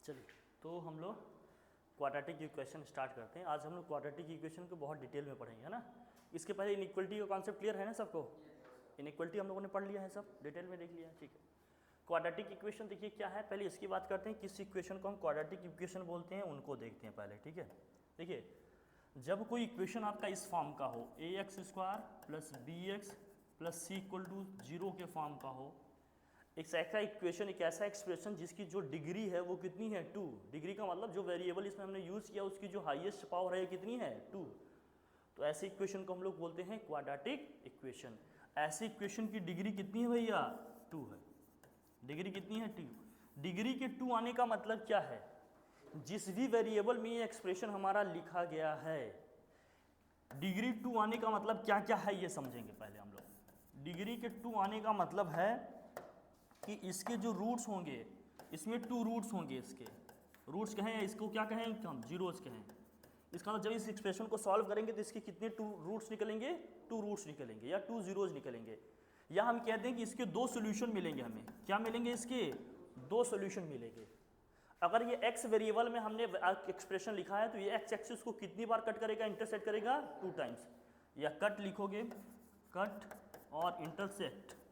चलिए तो हम लोग क्वाड्रेटिक इक्वेशन स्टार्ट करते हैं। आज हम लोग क्वाड्रेटिक इक्वेशन को बहुत डिटेल में पढ़ेंगे, है ना। इसके पहले इनइक्वलिटी का कॉन्सेप्ट क्लियर है ना सबको। इनइक्वलिटी हम लोगों ने पढ़ लिया है, सब डिटेल में देख लिया है, ठीक है। क्वाड्रेटिक इक्वेशन देखिए क्या है, पहले इसकी बात करते हैं। किस इक्वेशन को हम क्वाड्रेटिक इक्वेशन बोलते हैं उनको देखते हैं पहले, ठीक है। देखिए जब कोई इक्वेशन आपका इस फॉर्म का हो, ax² plus bx plus c equal to 0 के फॉर्म का हो, एक ऐसा इक्वेशन, एक ऐसा एक्सप्रेशन जिसकी जो डिग्री है वो कितनी है 2। डिग्री का मतलब जो वेरिएबल इसमें हमने यूज़ किया उसकी जो हाईएस्ट पावर है कितनी है 2। तो ऐसे इक्वेशन को हम लोग बोलते हैं क्वाड्रेटिक इक्वेशन। ऐसी इक्वेशन की डिग्री कितनी है भैया 2 है। डिग्री कितनी है 2। डिग्री के 2 आने का मतलब क्या है, जिस भी वेरिएबल में ये एक्सप्रेशन हमारा लिखा गया है, डिग्री 2 आने का मतलब क्या क्या है ये समझेंगे पहले हम लोग। डिग्री के 2 आने का मतलब है कि इसके जो रूट्स होंगे, इसमें 2 रूट्स होंगे। इसके रूट्स कहें, इसको क्या कहें हम, जीरोस कहें। इसका मतलब जब इस एक्सप्रेशन को सॉल्व करेंगे तो इसके कितने 2 रूट्स निकलेंगे, 2 रूट्स निकलेंगे या 2 जीरोज निकलेंगे। या हम कहते हैं कि इसके 2 सोल्यूशन मिलेंगे। हमें क्या मिलेंगे, इसके 2 सोल्यूशन मिलेंगे। अगर ये x वेरिएबल में हमने एक्सप्रेशन लिखा है तो ये x एक्सिस को कितनी बार कट करेगा, इंटरसेक्ट करेगा 2 टाइम्स। या कट लिखोगे, कट और intersect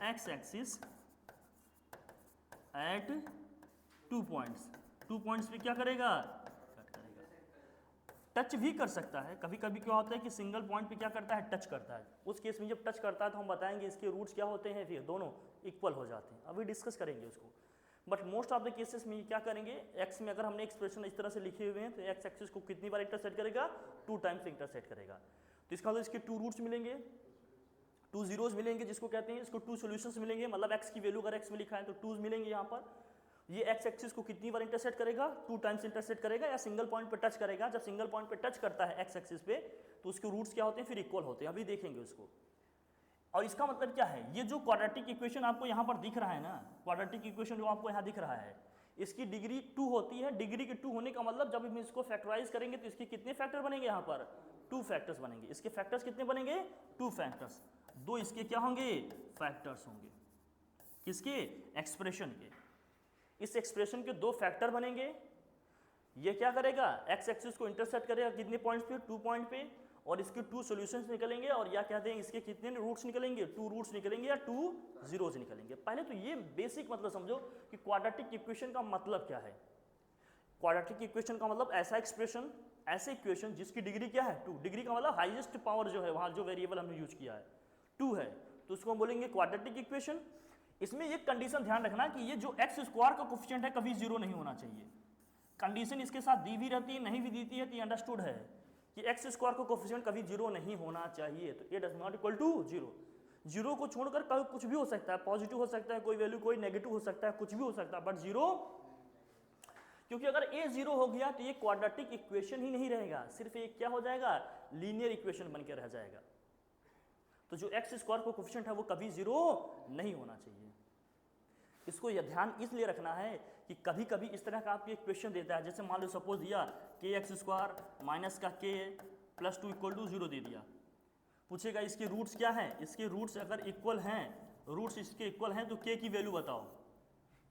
x axis at 2 points. 2 points पे क्या करेगा, कट करेगा। टच भी कर सकता है, कभी कभी क्या होता है कि सिंगल पॉइंट पे क्या करता है, टच करता है। उस केस में जब टच करता है तो हम बताएंगे इसके रूट्स क्या होते हैं, फिर दोनों इक्वल हो जाते हैं। अभी डिस्कस करेंगे उसको। But most of the cases में क्या करेंगे, एक्स में अगर हमने एक्सप्रेशन इस तरह से लिखे हुए हैं तो एक्स एक्सिस को कितनी बार इंटरसेक्ट करेगा, 2 टाइम्स इंटरसेक्ट करेगा। तो इसका मतलब इसके 2 रूट्स मिलेंगे, 2 जीरोज मिलेंगे जिसको कहते हैं, इसको 2 सॉल्यूशंस मिलेंगे। मतलब x की वैल्यू अगर x में लिखा है तो 2 मिलेंगे यहाँ पर। ये x एक्सिस को कितनी बार इंटरसेक्ट करेगा, 2 टाइम्स इंटरसेक्ट करेगा या सिंगल पॉइंट पे टच करेगा। जब सिंगल पॉइंट पे टच करता है x एक्सिस पे तो उसके रूट्स क्या होते हैं, फिर इक्वल होते हैं। अभी देखेंगे उसको। और इसका मतलब क्या है, ये जो क्वाड्रेटिक इक्वेशन आपको यहाँ पर दिख रहा है ना, क्वाड्रेटिक इक्वेशन जो आपको यहाँ दिख रहा है, इसकी डिग्री 2 होती है। डिग्री के 2 होने का मतलब जब हम इसको फैक्टराइज करेंगे तो इसके कितने फैक्टर बनेंगे, यहाँ पर 2 फैक्टर्स बनेंगे। इसके फैक्टर्स कितने बनेंगे, 2 फैक्टर्स। 2 इसके क्या होंगे, फैक्टर्स होंगे। किसके, एक्सप्रेशन के। इस एक्सप्रेशन के 2 फैक्टर बनेंगे। ये क्या करेगा, एक्स एक्सिस को इंटरसेक्ट करेगा कितने पॉइंट्स पे, 2 पॉइंट पे। और इसके 2 सॉल्यूशंस निकलेंगे। और या कहते हैं इसके कितने रूट्स निकलेंगे, 2 रूट्स निकलेंगे या 2 जीरोज निकलेंगे। पहले तो ये बेसिक मतलब समझो कि क्वाड्रेटिक इक्वेशन का मतलब क्या है। क्वाड्रेटिक इक्वेशन का मतलब ऐसा एक्सप्रेशन, ऐसे इक्वेशन जिसकी डिग्री क्या है 2। डिग्री का मतलब हाईएस्ट पावर जो है, वहां जो वेरिएबल हमने यूज किया है 2 है, तो उसको हम बोलेंगे क्वाड्रेटिक इक्वेशन। इसमें एक कंडीशन ध्यान रखना कि ये जो एक्स स्क्वायर का कोफिशिएंट है कभी 0 नहीं होना चाहिए। कंडीशन इसके साथ दी भी रहती है, नहीं भी देती है, तो ये अंडरस्टूड है कि एक्स स्क्वायर का कोफिशिएंट कभी 0 नहीं होना चाहिए। तो ए डज नॉट इक्वल टू 0। 0 को छोड़कर कभी कुछ भी हो सकता है, पॉजिटिव हो सकता है कोई वैल्यू, कोई नेगेटिव हो सकता है, कुछ भी हो सकता है, बट 0। क्योंकि अगर a 0 हो गया तो ये क्वाड्रेटिक इक्वेशन ही नहीं रहेगा, सिर्फ एक क्या हो जाएगा, लीनियर इक्वेशन बन के रह जाएगा। तो जो एक्स स्क्वायर को कोफिशिएंट है वो कभी 0 नहीं होना चाहिए। इसको यह ध्यान इसलिए रखना है कि कभी कभी इस तरह का आपको इक्वेशन देता है, जैसे मान लो सपोज दिया kx² माइनस का k प्लस 2 इक्वल टू 0 दे दिया। पूछेगा इसके रूट्स क्या हैं, इसके रूट्स अगर इक्वल हैं, रूट्स इसके इक्वल हैं तो k की वैल्यू बताओ।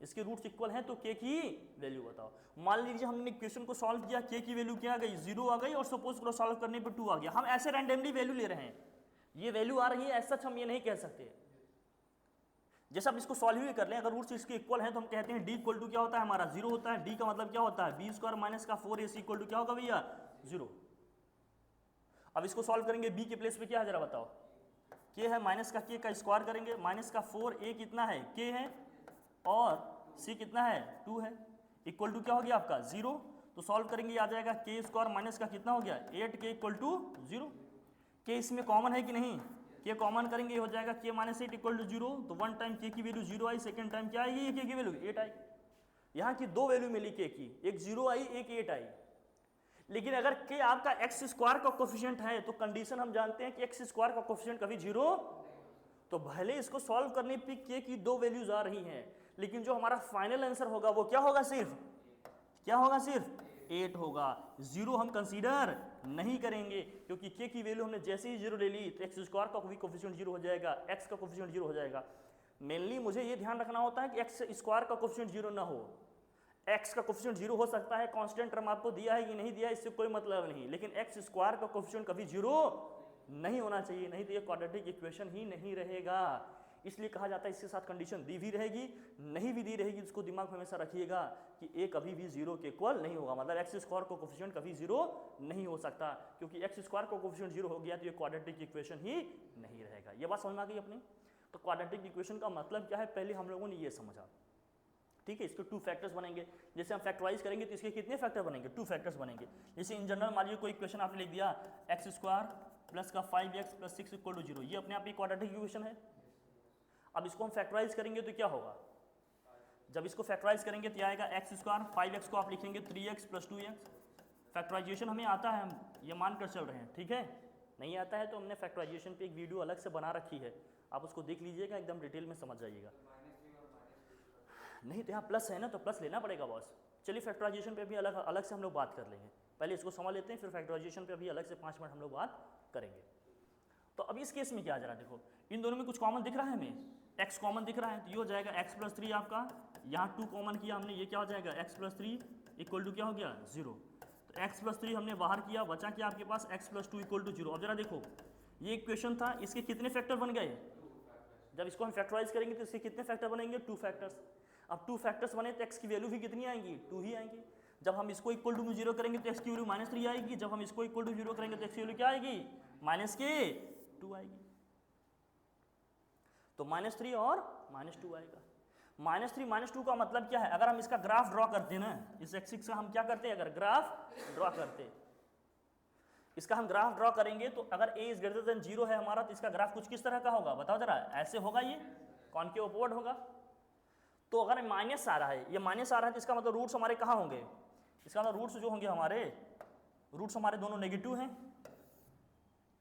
इसके रूट्स इक्वल हैं तो k की वैल्यू बताओ। मान लीजिए हमने इक्वेशन को सॉल्व किया, k की वैल्यू क्या आ गई, 0 आ गई, और सपोज करो सॉल्व करने पर 2 आ गया। हम ऐसे रैंडमली वैल्यू ले रहे हैं, ये वैल्यू आ रही है, ऐसा हम ये नहीं कह सकते। जैसे अब इसको सॉल्व ही कर लें, अगर रूट्स इसके इक्वल हैं तो हम कहते हैं d इक्वल टू क्या होता है हमारा 0 होता है। d का मतलब क्या होता है, b² माइनस का 4ac इक्वल टू क्या होगा भैया 0। अब इसको सॉल्व करेंगे, b के प्लेस पे क्या है जरा बताओ, k है, माइनस का k का स्क्वायर करेंगे, माइनस का 4a कितना है, k है, और c कितना है 2 है, इक्वल टू क्या हो गया आपका 0। तो सॉल्व करेंगे आ जाएगा k² माइनस का कितना हो गया 8k इक्वल टू 0। k इसमें कॉमन है कि नहीं, k कॉमन करेंगे हो जाएगा k माइनस 8 इक्वल टू 0। तो 1 टाइम k की वैल्यू 0 आई, सेकंड टाइम क्या आएगी, k की वैल्यू 8 आई। यहाँ की 2 वैल्यू मिली k की, एक 0 आई, एक 8 आई। लेकिन अगर k आपका एक्स स्क्वायर का कोफिशिएंट है तो कंडीशन हम जानते हैं कि एक्स स्क्वायर का कोफिशिएंट कभी 0, तो भले इसको सॉल्व करने पे k की 2 वैल्यूज आ रही हैं, लेकिन जो हमारा फाइनल आंसर होगा वो क्या होगा, सिर्फ क्या होगा, सिर्फ 8 होगा। 0 हम कंसीडर नहीं करेंगे, क्योंकि k की वैल्यू हमने जैसे ही 0 ले ली तो एक्स स्क्वायर का भी कोफिशिएंट 0 हो जाएगा, x का कोफिशिएंट 0 हो जाएगा। मेनली मुझे ये ध्यान रखना होता है कि एक्स स्क्वायर का कोफिशिएंट 0 ना हो। एक्स का कोफिशिएंट 0 हो सकता है, कांस्टेंट टर्म आपको दिया है कि नहीं दिया है इससे कोई मतलब नहीं, लेकिन एक्स स्क्वायर का कोफिशिएंट कभी 0 नहीं होना चाहिए, नहीं तो ये क्वाड्रेटिक इक्वेशन ही नहीं रहेगा। इसलिए कहा जाता है इसके साथ कंडीशन दी भी रहेगी नहीं भी दी रहेगी, इसको दिमाग में हमेशा रखिएगा कि ए कभी भी 0 के इक्वल नहीं होगा, मतलब एक्स स्क्वायर का कोफिशिएंट कभी 0 नहीं हो सकता, क्योंकि एक्स स्क्वायर का कोफिशिएंट 0 हो गया तो ये क्वाड्रेटिक इक्वेशन ही नहीं रहेगा। ये बात समझ में आ गई अपनी। तो क्वाड्रेटिक इक्वेशन का मतलब क्या है, पहले हम लोगों ने ये समझा, ठीक है। इसके 2 फैक्टर्स बनेंगे, जैसे हम फैक्टराइज करेंगे तो इसके कितने फैक्टर बनेंगे, 2 फैक्टर्स बनेंगे। जैसे इन जनरल मान लीजिए कोई इक्वेशन आपने लिख दिया एक्स स्क्वायर प्लस का 5x प्लस 6 इक्वल टू 0, ये अपने आप ही क्वाड्रेटिक इक्वेशन है। अब इसको हम फैक्टराइज करेंगे तो क्या होगा, जब इसको फैक्टराइज करेंगे तो आएगा एक्स स्क्वायर, 5x को आप लिखेंगे 3x प्लस 2x। फैक्टराइजेशन हमें आता है, हम ये मान कर चल रहे हैं, ठीक है। नहीं आता है तो हमने फैक्टराइजेशन पे एक वीडियो अलग से बना रखी है, आप उसको देख लीजिएगा, एकदम डिटेल में समझ जाइएगा। नहीं तो यहाँ प्लस है ना, तो प्लस लेना पड़ेगा बॉस। चलिए फैक्टराइजेशन पे भी अलग से हम लोग बात कर लेंगे, पहले इसको समझ लेते हैं, फिर फैक्टराइजेशन पे भी अलग से 5 मिनट हम लोग बात करेंगे। तो अब इस केस में क्या जरा देखो, इन दोनों में कुछ कॉमन दिख रहा है हमें, x कॉमन दिख रहा है, तो ये हो जाएगा x प्लस 3 आपका, यहाँ 2 कॉमन किया हमने, ये क्या हो जाएगा x प्लस 3 इक्वल टू क्या हो गया 0। तो x प्लस 3 हमने बाहर किया, बचा क्या आपके पास x प्लस 2 इक्वल टू 0। अब जरा देखो ये इक्वेशन था, इसके कितने फैक्टर बन गए, जब इसको हम फैक्टराइज करेंगे तो इसके कितने फैक्टर बनेंगे, 2 फैक्टर्स। अब 2 फैक्टर्स बने तो x की वैल्यू भी कितनी आएंगी, 2 ही आएंगी। जब हम इसको इक्वल टू 0 करेंगे तो x की वैल्यू -3 आएगी, जब हम इसको इक्वल टू 0 करेंगे तो x की वैल्यू क्या आएगी, -2 आएगी। तो -3 और -2 आएगा। -3 -2 का मतलब क्या है, अगर हम इसका ग्राफ ड्रॉ करते हैं ना, इस एक्सिस का हम क्या करते हैं, अगर ग्राफ ड्रॉ करते हैं, इसका हम ग्राफ ड्रॉ करेंगे तो अगर a इज ग्रेटर देन 0 है हमारा, तो इसका ग्राफ कुछ किस तरह का होगा बताओ जरा, ऐसे होगा, ये कॉनकेव अपवर्ड होगा। तो अगर माइनस आ रहा है, ये माइनस आ रहा है तो इसका मतलब रूट्स हमारे कहाँ होंगे, इसका मतलब रूट्स जो होंगे हमारे, रूट्स हमारे दोनों नेगेटिव हैं।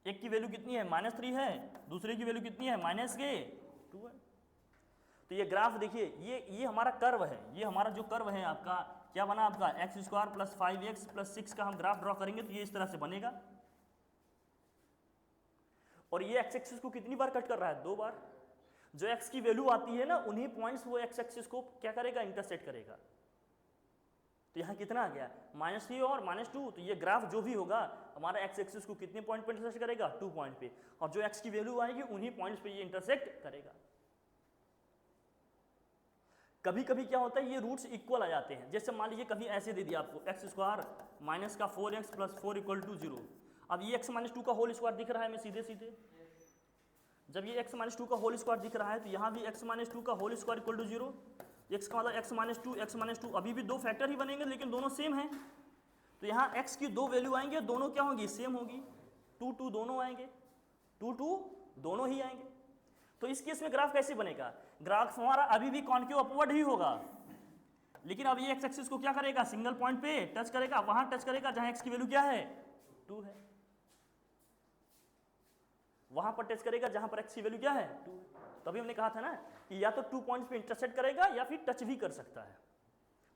एक की वैल्यू कितनी है -3 है, दूसरे की वैल्यू कितनी है -2 है। तो ये ग्राफ देखिए, ये हमारा कर्व है, ये हमारा जो कर्व है आपका क्या बना, आपका x square plus 5x plus 6 का हम ग्राफ ड्रॉ करेंगे तो ये इस तरह से बनेगा। और ये एक्स एक्सिस को कितनी बार कट कर रहा है, 2 बार। जो x की वैल्यू आती है ना, उन्हीं पॉइंट्स वो एक्स एक्सिस को क्या करेगा, इंटरसेक्ट करेगा। तो यहाँ कितना आ गया -3 और -2, तो ये ग्राफ जो भी होगा हमारा एक्स एक्सिस को कितने पॉइंट पे इंटरसेक्ट करेगा, 2 पॉइंट पे, और जो x की वैल्यू आएगी उन्हीं पॉइंट्स पे ये इंटरसेक्ट करेगा। कभी कभी क्या होता है, ये रूट्स इक्वल आ जाते हैं, जैसे मान लीजिए कभी ऐसे दे दिया आपको एक्स स्क्वायर माइनस का 4x प्लस 4 इक्वल टू 0। अब ये x माइनस 2 का होल स्क्वायर दिख रहा है हमें सीधे सीधे, जब ये x माइनस 2 का होल स्क्वायर दिख रहा है तो यहाँ भी x माइनस 2 का whole square equal to 0। x का मतलब x माइनस 2, अभी भी 2 फैक्टर ही बनेंगे लेकिन दोनों सेम हैं। तो यहाँ x की 2 वैल्यू आएंगे, दोनों क्या होंगी, सेम होगी, 2 2 दोनों आएंगे, 2 2 दोनों ही आएंगे। तो इस केस में ग्राफ कैसे बनेगा, ग्राफ हमारा अभी भी कॉनकेव अपवर्ड ही होगा, लेकिन अब ये एक्स एक्सिस को क्या करेगा, सिंगल पॉइंट पे टच करेगा, वहां टच करेगा जहां x की वैल्यू क्या है, 2 है, वहां पर टच करेगा जहां पर x की वैल्यू क्या है, 2 है। तभी हमने कहा था ना कि या तो 2 पॉइंट्स पे इंटरसेक्ट करेगा या फिर टच भी कर सकता है।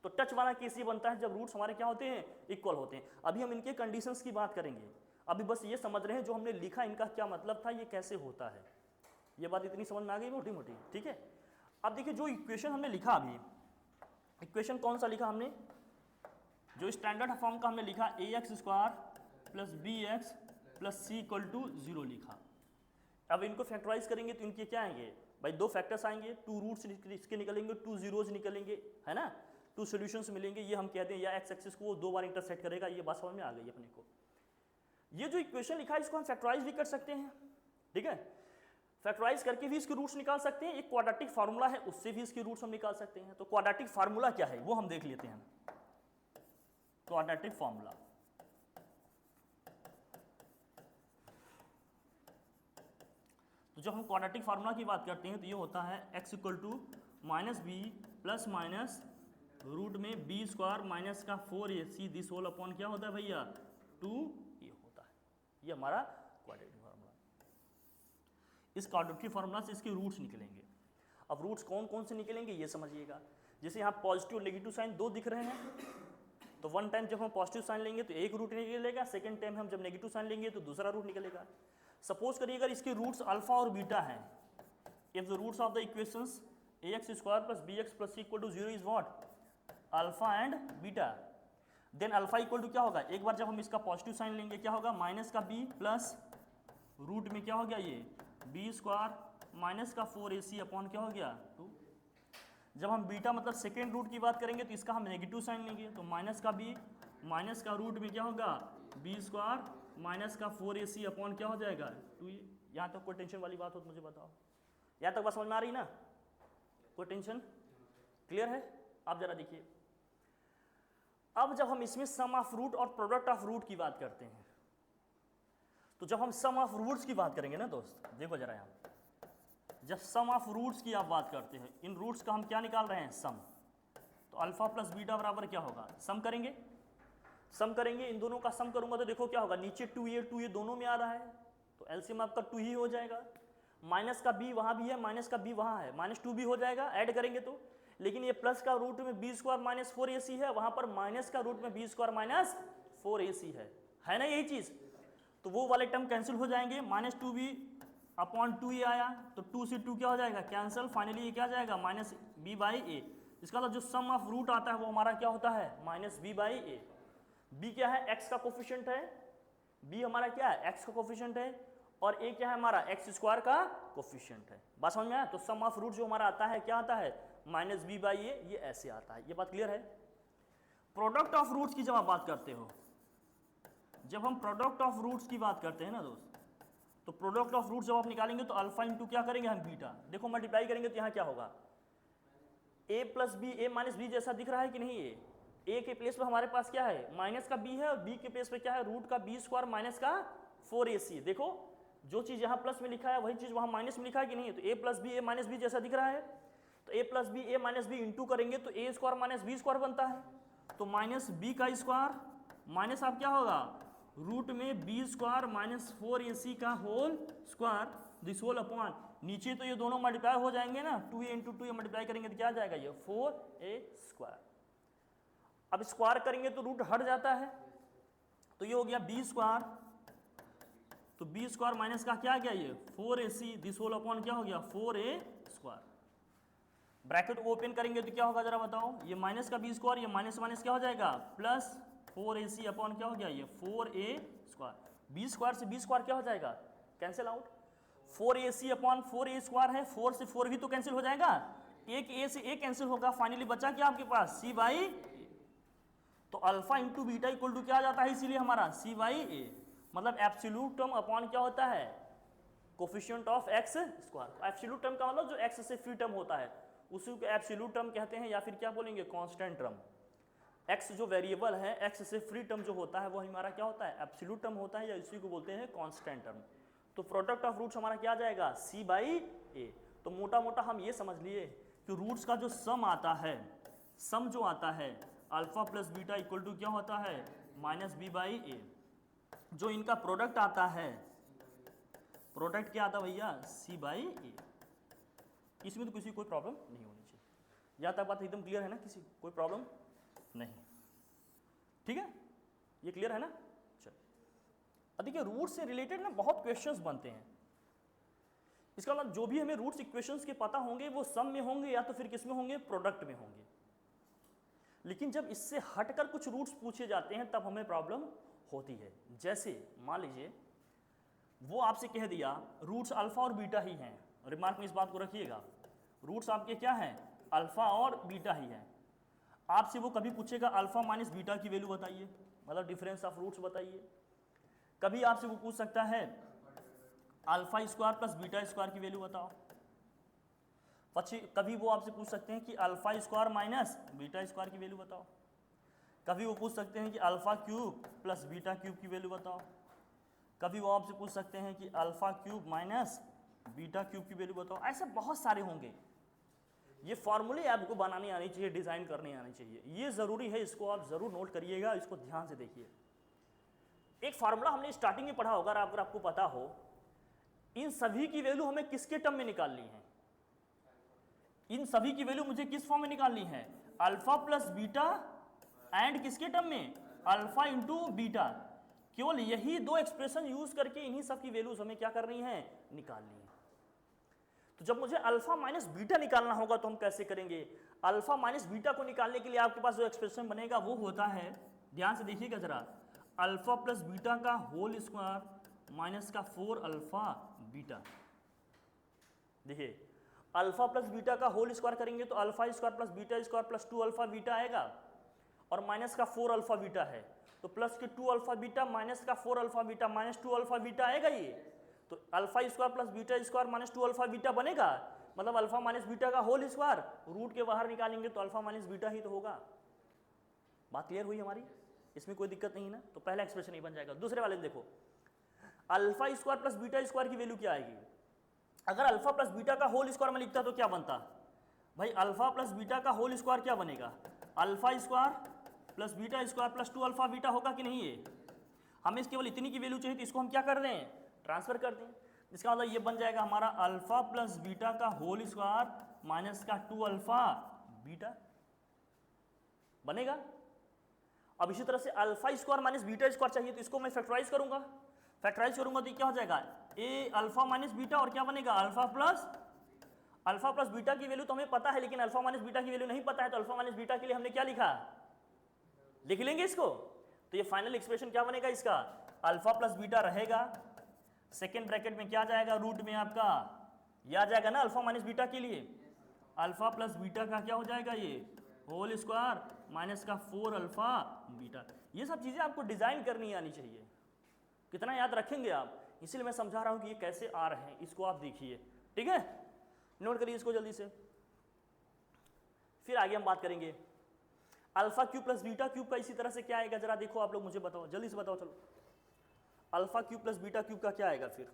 तो टच वाला केस ये बनता है जब रूट्स हमारे क्या होते हैं, इक्वल होते हैं। अभी हम इनके कंडीशंस की बात करेंगे, अभी बस ये समझ रहे हैं जो हमने लिखा इनका क्या मतलब था, ये कैसे होता है, ये बात इतनी समझ में आ गई मोटी मोटी, ठीक है। अब देखिए जो इक्वेशन हमने लिखा, अभी इक्वेशन कौन सा लिखा हमने, जो स्टैंडर्ड फॉर्म का हमने लिखा ax square plus bx plus c equal to 0 लिखा। अब इनको फैक्टराइज करेंगे तो इनके क्या आएंगे भाई, 2 फैक्टर्स आएंगे, 2 रूट्स इसके निकलेंगे, 2 जीरोज निकलेंगे, है ना, 2 सॉल्यूशंस मिलेंगे। ये हम कहते हैं या एक्स एक्सिस को वो 2 बार इंटरसेक्ट करेगा, ये बात समझ में आ गई अपने को। ये जो इक्वेशन लिखा है इसको हम फैक्टराइज भी कर सकते हैं, ठीक है, फैक्टराइज करके भी इसके रूट्स निकाल सकते हैं। एक क्वाड्रेटिक फार्मूला है, उससे भी इसके रूट्स हम निकाल सकते हैं। तो क्वाड्रेटिक फार्मूला क्या है वो हम देख लेते हैं। क्वाड्रेटिक फार्मूला, तो जब हम क्वाड्रेटिक फार्मूला की बात करते हैं तो ये होता है x equal to minus B plus minus root में b स्क्वायर माइनस का 4ac दिस होल अपॉन क्या होता है भैया 2 ये होता है। ये हमारा क्वाड्रेटिक फार्मूला। इस क्वाड्रेटिक फार्मूला से इसके रूट्स निकलेंगे। अब रूट्स कौन कौन से निकलेंगे ये समझिएगा। जैसे यहाँ पॉजिटिव और नेगेटिव साइन 2 दिख रहे हैं, तो वन टाइम जब हम पॉजिटिव साइन लेंगे तो एक रूट निकलेगा, सेकंड टाइम हम जब नेगेटिव साइन लेंगे तो दूसरा रूट निकलेगा। सपोज करिए अगर इसके रूट्स अल्फा और बीटा हैं if the roots of the equations ax square plus bx plus c equal to 0 is what alpha and beta, then alpha equal to क्या होगा, एक बार जब हम इसका पॉजिटिव साइन लेंगे क्या होगा, माइनस का b प्लस रूट में क्या हो गया ये b स्क्वायर माइनस का 4ac अपॉन क्या हो गया 2। जब हम बीटा मतलब सेकेंड रूट की बात करेंगे तो इसका हम नेगेटिव साइन लेंगे, तो माइनस का b माइनस का रूट में क्या होगा b स्क्वायर माइनस का 4ac अपॉन क्या हो जाएगा 2a। यहाँ तक कोई टेंशन वाली बात हो तो मुझे बताओ, यहाँ तक बात समझ में आ रही ना, कोई टेंशन क्लियर है। आप जरा देखिए, अब जब हम इसमें सम ऑफ रूट और प्रोडक्ट ऑफ रूट की बात करते हैं, तो जब हम सम ऑफ रूट्स की बात करेंगे ना दोस्त, देखो जरा यहाँ, जब सम ऑफ रूट्स की आप बात करते हैं, इन रूट्स का हम क्या निकाल रहे हैं सम, तो अल्फा प्लस बीटा बराबर क्या होगा, सम करेंगे, सम करेंगे, इन दोनों का सम करूंगा तो देखो क्या होगा, नीचे 2a दोनों में आ रहा है तो एलसीएम आपका 2 ही हो जाएगा, माइनस का b वहाँ भी है, माइनस का b वहाँ है, माइनस 2 भी हो जाएगा ऐड करेंगे तो, लेकिन ये प्लस का रूट में b स्क्वायर माइनस 4ac है, वहाँ पर माइनस का रूट में b स्क्वायर माइनस 4ac है ना यही चीज़, तो वो वाले टर्म कैंसिल हो जाएंगे, माइनस 2b अपॉन 2a आया तो 2 से 2 क्या हो जाएगा कैंसिल, फाइनली ये क्या जाएगा माइनस b बाई ए। इसका मतलब जो सम ऑफ रूट आता है वो हमारा क्या होता है minus b by A. b क्या है x का कोफिशिएंट है, b हमारा क्या है x का कोफिशिएंट है, और a क्या है हमारा x स्क्वायर का कोफिशिएंट है। बात समझ में आया, तो सम ऑफ रूट जो हमारा आता है क्या आता है माइनस b बाई ए, ये ऐसे आता है, ये बात क्लियर है। प्रोडक्ट ऑफ रूट्स की जब आप बात करते हो, जब हम प्रोडक्ट ऑफ रूट्स की बात करते हैं ना दोस्त, तो प्रोडक्ट ऑफ रूट जब आप निकालेंगे तो अल्फा इंटू क्या करेंगे हम बीटा, देखो मल्टीप्लाई करेंगे तो यहाँ क्या होगा a plus B, A minus B जैसा दिख रहा है कि नहीं, ये a के प्लेस पर हमारे पास क्या है माइनस का b है, और b के प्लेस पे क्या है रूट का b स्क्वायर माइनस का 4ac। देखो जो चीज़ यहाँ प्लस में लिखा है वही चीज़ वहाँ माइनस में लिखा है कि नहीं, तो a plus B A minus B जैसा दिख रहा है, तो a plus B A minus B into करेंगे तो a square minus B square बनता है, तो माइनस b का स्क्वायर माइनस आप क्या होगा रूट में b स्क्वायर माइनस 4ac का whole square this whole upon, नीचे तो ये दोनों मल्टीप्लाई हो जाएंगे ना, 2a इंटू 2a मल्टीप्लाई करेंगे तो क्या आ जाएगा ये 4a स्क्वायर। अब स्क्वायर करेंगे तो रूट हट जाता है, तो ये हो गया b स्क्वायर, तो b स्क्वायर माइनस का क्या गया ये 4ac दिस होल अपॉन क्या हो गया 4a स्क्वायर। ब्रैकेट ओपन करेंगे तो क्या होगा जरा बताओ, ये माइनस का b स्क्वायर, ये माइनस माइनस क्या हो जाएगा प्लस 4ac अपॉन क्या हो गया ये 4a स्क्वायर, b स्क्वायर से b स्क्वायर क्या हो जाएगा cancel out, 4ac upon 4a square है, 4 से 4 भी तो कैंसिल हो जाएगा, एक a से a कैंसिल होगा, फाइनली बचा क्या आपके पास c बाई ए। तो alpha into beta equal to क्या आ जाता है इसीलिए हमारा c बाई ए, मतलब एब्सोल्यूट टर्म अपॉन क्या होता है coefficient of x square. Absolute term का मतलब जो x से फ्री टर्म होता है उसी को एब्सोल्यूट टर्म कहते हैं, या फिर क्या बोलेंगे कांस्टेंट टर्म। x जो वेरिएबल है x से फ्री टर्म जो होता है वो हमारा क्या होता है एब्सोल्यूट टर्म होता है, या इसी को बोलते हैं कांस्टेंट टर्म। तो प्रोडक्ट ऑफ रूट्स हमारा क्या आ जाएगा c बाई ए। तो मोटा मोटा हम ये समझ लिए कि रूट्स का जो सम आता है, सम जो आता है alpha plus beta equal to क्या होता है माइनस b बाई ए, जो इनका प्रोडक्ट आता है, प्रोडक्ट क्या आता है भैया c बाई ए। इसमें तो किसी कोई प्रॉब्लम नहीं होनी चाहिए, यहाँ तक बात एकदम क्लियर है ना, किसी कोई प्रॉब्लम नहीं, ठीक है ये क्लियर है ना। चलो अब देखिए रूट से रिलेटेड ना बहुत क्वेश्चंस बनते हैं, इसका मतलब जो भी हमें रूट्स इक्वेशंस के पता होंगे वो सम में होंगे या तो फिर किस में होंगे प्रोडक्ट में होंगे, लेकिन जब इससे हटकर कुछ रूट्स पूछे जाते हैं तब हमें प्रॉब्लम होती है। जैसे मान लीजिए वो आपसे कह दिया रूट्स अल्फा और बीटा ही हैं, रिमार्क में इस बात को रखिएगा, रूट्स आपके क्या हैं अल्फा और बीटा ही हैं, आपसे वो कभी पूछेगा अल्फा माइनस बीटा की वैल्यू बताइए, मतलब डिफरेंस ऑफ रूट्स बताइए। कभी आपसे वो पूछ सकता है alpha square plus beta square की वैल्यू बताओ। પછી कभी वो आपसे पूछ सकते हैं कि alpha square minus beta square की वैल्यू बताओ। कभी वो पूछ सकते हैं कि alpha cube plus beta cube की वैल्यू बताओ। कभी वो आपसे पूछ सकते हैं कि alpha cube minus beta cube की वैल्यू बताओ। ऐसे बहुत सारे होंगे, ये फॉर्मूले आपको बनाने आनी चाहिए, डिज़ाइन करने आनी चाहिए, ये ज़रूरी है, इसको आप ज़रूर नोट करिएगा, इसको ध्यान से देखिए। एक फार्मूला हमने स्टार्टिंग में पढ़ा होगा, अगर आपको पता हो, इन सभी की वैल्यू हमें किसके टर्म में निकालनी है, इन सभी की वैल्यू मुझे किस फॉर्म में निकालनी है अल्फा प्लस बीटा एंड किसके टर्म में अल्फा इंटू बीटा। केवल यही दो एक्सप्रेशन यूज करके इन्हीं सब की वैल्यूज हमें क्या करनी है निकालनी है। तो जब मुझे अल्फा माइनस बीटा निकालना होगा तो हम कैसे करेंगे? अल्फा माइनस बीटा को निकालने के लिए आपके पास जो एक्सप्रेशन बनेगा वो होता है, ध्यान से देखिएगा जरा, अल्फा प्लस बीटा का होल स्क्वायर माइनस का 4 अल्फा बीटा। देखिए अल्फा प्लस बीटा का होल स्क्वायर करेंगे तो alpha square plus beta square plus 2 alpha beta आएगा, और माइनस का 4 अल्फा बीटा है तो प्लस के 2 अल्फा बीटा माइनस का 4 alpha beta minus 2 alpha beta आएगा ये। तो alpha square plus beta square minus 2 alpha beta बनेगा, मतलब अल्फा माइनस बीटा का होल स्क्वायर, रूट के बाहर निकालेंगे तो अल्फा माइनस बीटा ही तो होगा। बात क्लियर हुई हमारी? इसमें कोई दिक्कत नहीं ना? तो पहला एक्सप्रेशन ही बन जाएगा। दूसरे वाले में देखो, alpha square plus beta square की वैल्यू क्या आएगी? अगर अल्फा प्लस बीटा का होल स्क्वायर में लिखता तो क्या बनता भाई? अल्फा प्लस बीटा का होल स्क्वायर क्या बनेगा? Alpha square plus beta square plus 2 alpha beta होगा कि नहीं? ये हमें केवल इतनी की वैल्यू चाहिए तो इसको हम क्या कर दें? ट्रांसफर कर दें। इसका मतलब ये बन जाएगा हमारा अल्फा प्लस बीटा का होल स्क्वायर माइनस का 2 अल्फा बीटा बनेगा। अब इसी तरह से alpha square minus beta square चाहिए तो इसको मैं फैक्टराइज करूंगा, तो क्या हो जाएगा? ए अल्फा माइनस बीटा और क्या बनेगा? अल्फा प्लस बीटा की वैल्यू तो हमें पता है लेकिन अल्फा माइनस बीटा की वैल्यू नहीं पता है, तो अल्फा माइनस बीटा के लिए हमने क्या लिखा? लिख लेंगे इसको। तो ये फाइनल एक्सप्रेशन क्या बनेगा इसका? अल्फा प्लस बीटा रहेगा, सेकेंड ब्रैकेट में क्या जाएगा? रूट में आपका ये आ जाएगा ना अल्फा माइनस बीटा के लिए, अल्फा प्लस बीटा का क्या हो जाएगा? ये होल स्क्वायर माइनस का 4 अल्फा बीटा। ये सब चीज़ें आपको डिज़ाइन करनी आनी चाहिए। कितना याद रखेंगे आप? इसीलिए मैं समझा रहा हूँ कि ये कैसे आ रहे हैं, इसको आप देखिए, ठीक है? नोट करिए इसको जल्दी से। फिर आगे हम बात करेंगे alpha cube plus beta cube का। इसी तरह से क्या आएगा जरा देखो आप लोग, मुझे बताओ, जल्दी से बताओ। चलो alpha cube plus beta cube का क्या आएगा फिर?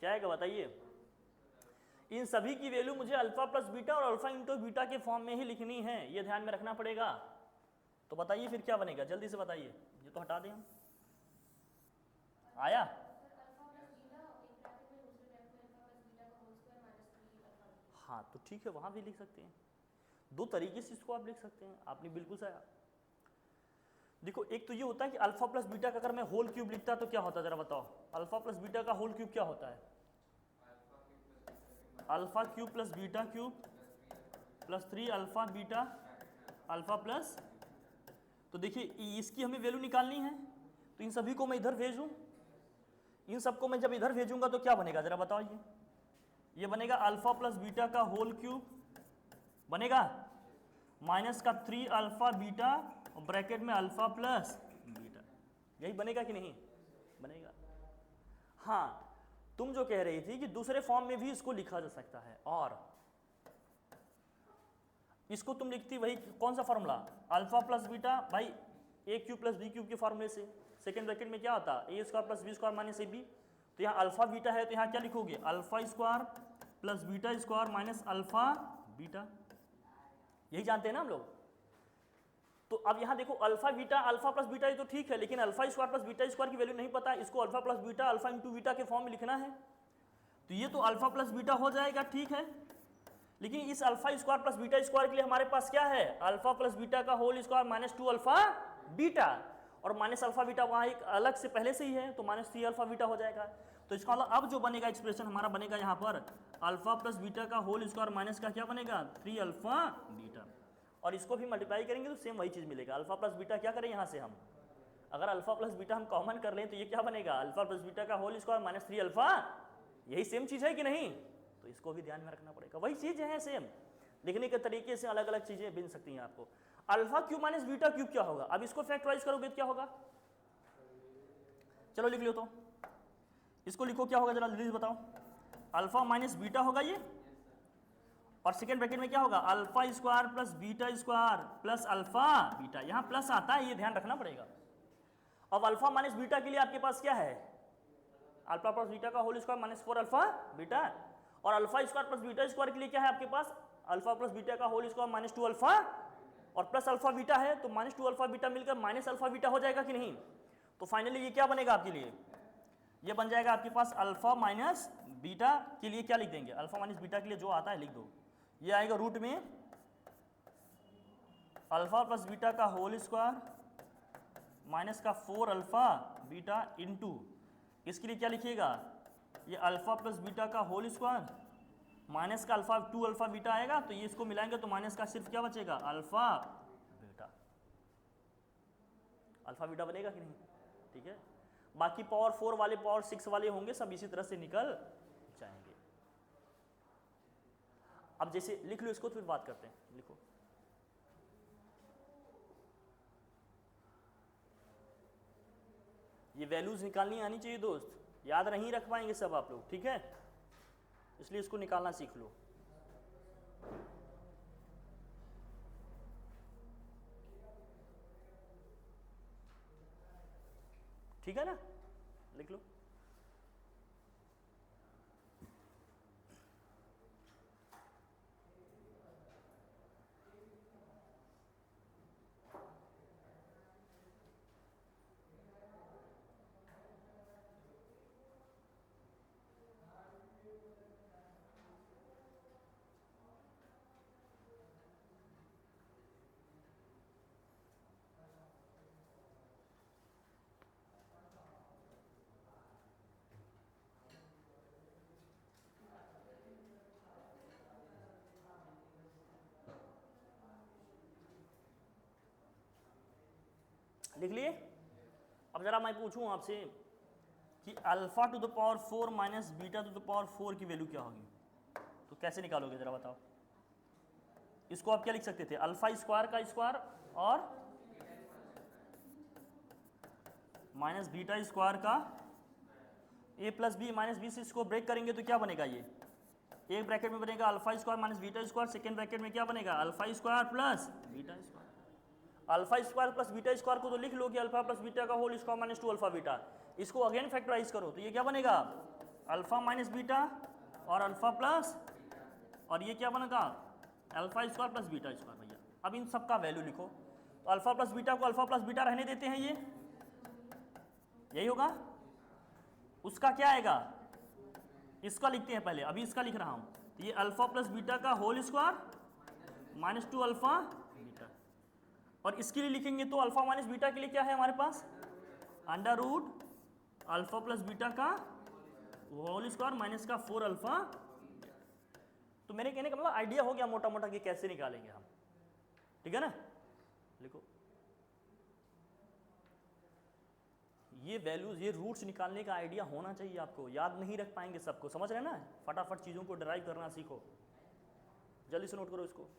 क्या आएगा बताइए? इन सभी की वैल्यू मुझे अल्फा प्लस बीटा और अल्फा इंटू बीटा के फॉर्म में ही लिखनी है, ये ध्यान में रखना पड़ेगा। तो बताइए फिर क्या बनेगा, जल्दी से बताइए। ये तो हटा दें हम। आया? हाँ तो ठीक है, वहाँ भी लिख सकते हैं। दो तरीके से इसको आप लिख सकते हैं, आपने बिल्कुल सही। देखो एक तो ये होता है कि अल्फा प्लस बीटा का अगर मैं होल क्यूब लिखता तो क्या होता है, जरा बताओ। अल्फा प्लस बीटा का होल क्यूब क्या होता है? Alpha cube plus beta cube plus 3 alpha beta alpha plus. तो देखिए इसकी हमें वैल्यू निकालनी है, तो इन सभी को मैं इधर भेजूं, इन सबको मैं जब इधर भेजूंगा तो क्या बनेगा जरा बताओ। ये बनेगा अल्फा प्लस बीटा का होल क्यूब बनेगा माइनस का 3 अल्फा बीटा और ब्रैकेट में अल्फा प्लस बीटा। यही बनेगा कि नहीं बनेगा? हाँ तुम जो कह रही थी कि दूसरे फॉर्म में भी इसको लिखा जा सकता है, और इसको तुम लिखती वही कौन सा फॉर्मूला? अल्फा प्लस बीटा भाई A cube plus B cube के फॉर्मूले से। सेकेंड ब्रैकेट में क्या होता है? A square plus B square minus A B. तो यहाँ अल्फा बीटा है तो यहाँ क्या लिखोगे? Alpha square plus beta square minus alpha beta. यही जानते हैं ना हम लोग। तो अब यहाँ देखो alpha beta alpha plus beta ये तो ठीक है, लेकिन alpha square plus beta square की वैल्यू नहीं पता है, इसको alpha plus beta alpha into beta के फॉर्म में लिखना है। तो ये तो अल्फा प्लस बीटा हो जाएगा, ठीक है, लेकिन इस alpha square plus beta square के लिए हमारे पास क्या है? अल्फा प्लस बीटा का whole square minus 2 alpha beta, और माइनस अल्फा बीटा वहाँ एक अलग से पहले से ही है तो माइनस 3 अल्फा बीटा हो जाएगा। तो इसका मतलब अब जो बनेगा एक्सप्रेशन हमारा बनेगा यहाँ पर अल्फा प्लस बीटा का होल स्क्वायर माइनस का क्या बनेगा? 3 अल्फा बीटा। और इसको भी मल्टीप्लाई करेंगे तो सेम वही चीज़ मिलेगा। अल्फा प्लस बीटा क्या करें यहाँ से हम, अगर अल्फा प्लस बीटा हम कॉमन कर लें तो ये क्या बनेगा? अल्फा प्लस बीटा का होल स्क्वायर माइनस 3 अल्फा यही सेम चीज़ है कि नहीं? तो इसको भी ध्यान में रखना पड़ेगा। वही चीज़ है सेम, लिखने के तरीके से अलग अलग चीज़ें बन सकती हैं आपको। Alpha cube minus beta cube क्या होगा? अब इसको फैक्टराइज करोगे तो क्या होगा? चलो लिख लो, तो इसको लिखो, क्या होगा जरा जल्दी बताओ। अल्फा माइनस बीटा होगा ये, और सेकेंड ब्रैकेट में क्या होगा? Alpha square plus beta square plus alpha beta. यहाँ प्लस आता है, ये ध्यान रखना पड़ेगा। अब अल्फा माइनस बीटा के लिए आपके पास क्या है? अल्फा प्लस बीटा का whole square minus 4 alpha beta, और alpha square plus beta square के लिए क्या है आपके पास? अल्फा प्लस बीटा का होल स्क्वायर माइनस 2 अल्फा, और प्लस अल्फा बीटा है तो माइनस 2 अल्फा बीटा मिलकर माइनस अल्फा बीटा हो जाएगा कि नहीं? तो फाइनली ये क्या बनेगा आपके लिए? ये बन जाएगा आपके पास अल्फा माइनस बीटा के लिए क्या लिख देंगे? अल्फा माइनस बीटा के लिए जो आता है लिख दो। ये आएगा रूट में अल्फा प्लस बीटा का होल स्क्वायर माइनस का 4 अल्फा बीटा इंटू, इसके लिए क्या लिखिएगा? ये अल्फा प्लस बीटा का होल स्क्वायर माइनस का अल्फा 2 अल्फा बीटा आएगा, तो ये इसको मिलाएंगे तो माइनस का सिर्फ क्या बचेगा? Alpha beta. अल्फा बीटा बनेगा कि नहीं? ठीक है, बाकी पावर 4 वाले पावर 6 वाले होंगे सब इसी तरह से निकल जाएंगे। अब जैसे लिख लो इसको, तो फिर बात करते हैं। लिखो, ये वैल्यूज निकालनी आनी चाहिए दोस्त, याद नहीं रख पाएंगे सब आप लोग, ठीक है? इसलिए इसको निकालना सीख लो। ठीक है ना? लिख लो। लिख लिए? अब जरा मैं पूछूं आपसे कि alpha two the power 4 minus beta two the power 4 की वैल्यू क्या होगी, तो कैसे निकालोगे जरा बताओ। इसको आप क्या लिख सकते थे? अल्फा स्क्वायर का स्क्वायर और माइनस बीटा स्क्वायर का ए प्लस बी माइनस बी से इसको ब्रेक करेंगे तो क्या बनेगा? ये एक ब्रैकेट में बनेगा alpha square minus beta square, second bracket में क्या बनेगा? Alpha square plus beta square. Alpha square plus beta square को तो लिख लो कि अल्फा प्लस बीटा का whole square minus 2 alpha beta. इसको अगेन फैक्टराइज करो तो ये क्या बनेगा? अल्फा माइनस बीटा और अल्फा प्लस, और ये क्या बनेगा? Alpha square plus beta square. भैया अब इन सब का वैल्यू लिखो, तो अल्फा प्लस बीटा को अल्फा प्लस बीटा रहने देते हैं, ये यही होगा। उसका क्या आएगा? इसका लिखते हैं पहले, अभी इसका लिख रहा हूं। ये अल्फा प्लस बीटा का whole square minus 2 alpha beta, और इसके लिए लिखेंगे तो अल्फा माइनस बीटा के लिए क्या है हमारे पास? Under root alpha plus beta का होल स्क्वायर माइनस का 4 अल्फा। तो मेरे कहने का मतलब आइडिया हो गया मोटा मोटा कि कैसे निकालेंगे हम, ठीक है ना? लिखो, ये वैल्यूज, ये रूट्स निकालने का आइडिया होना चाहिए आपको। याद नहीं रख पाएंगे सबको, समझ रहे हैं ना? फटाफट चीज़ों को डिराइव करना सीखो, जल्दी से नोट करो इसको।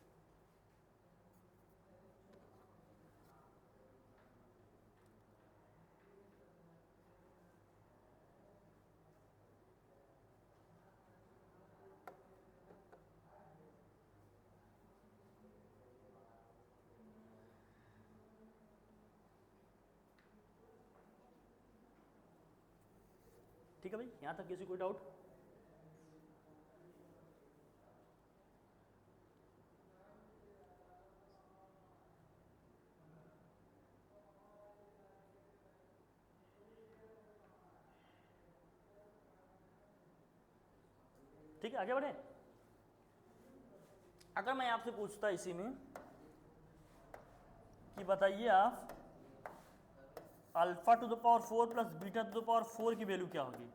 ठीक है भाई, यहाँ तक किसी कोई डाउट? ठीक है, आगे बढ़े। अगर मैं आपसे पूछता इसी में कि बताइए आप alpha two the power 4 plus beta two the power 4 की वैल्यू क्या होगी,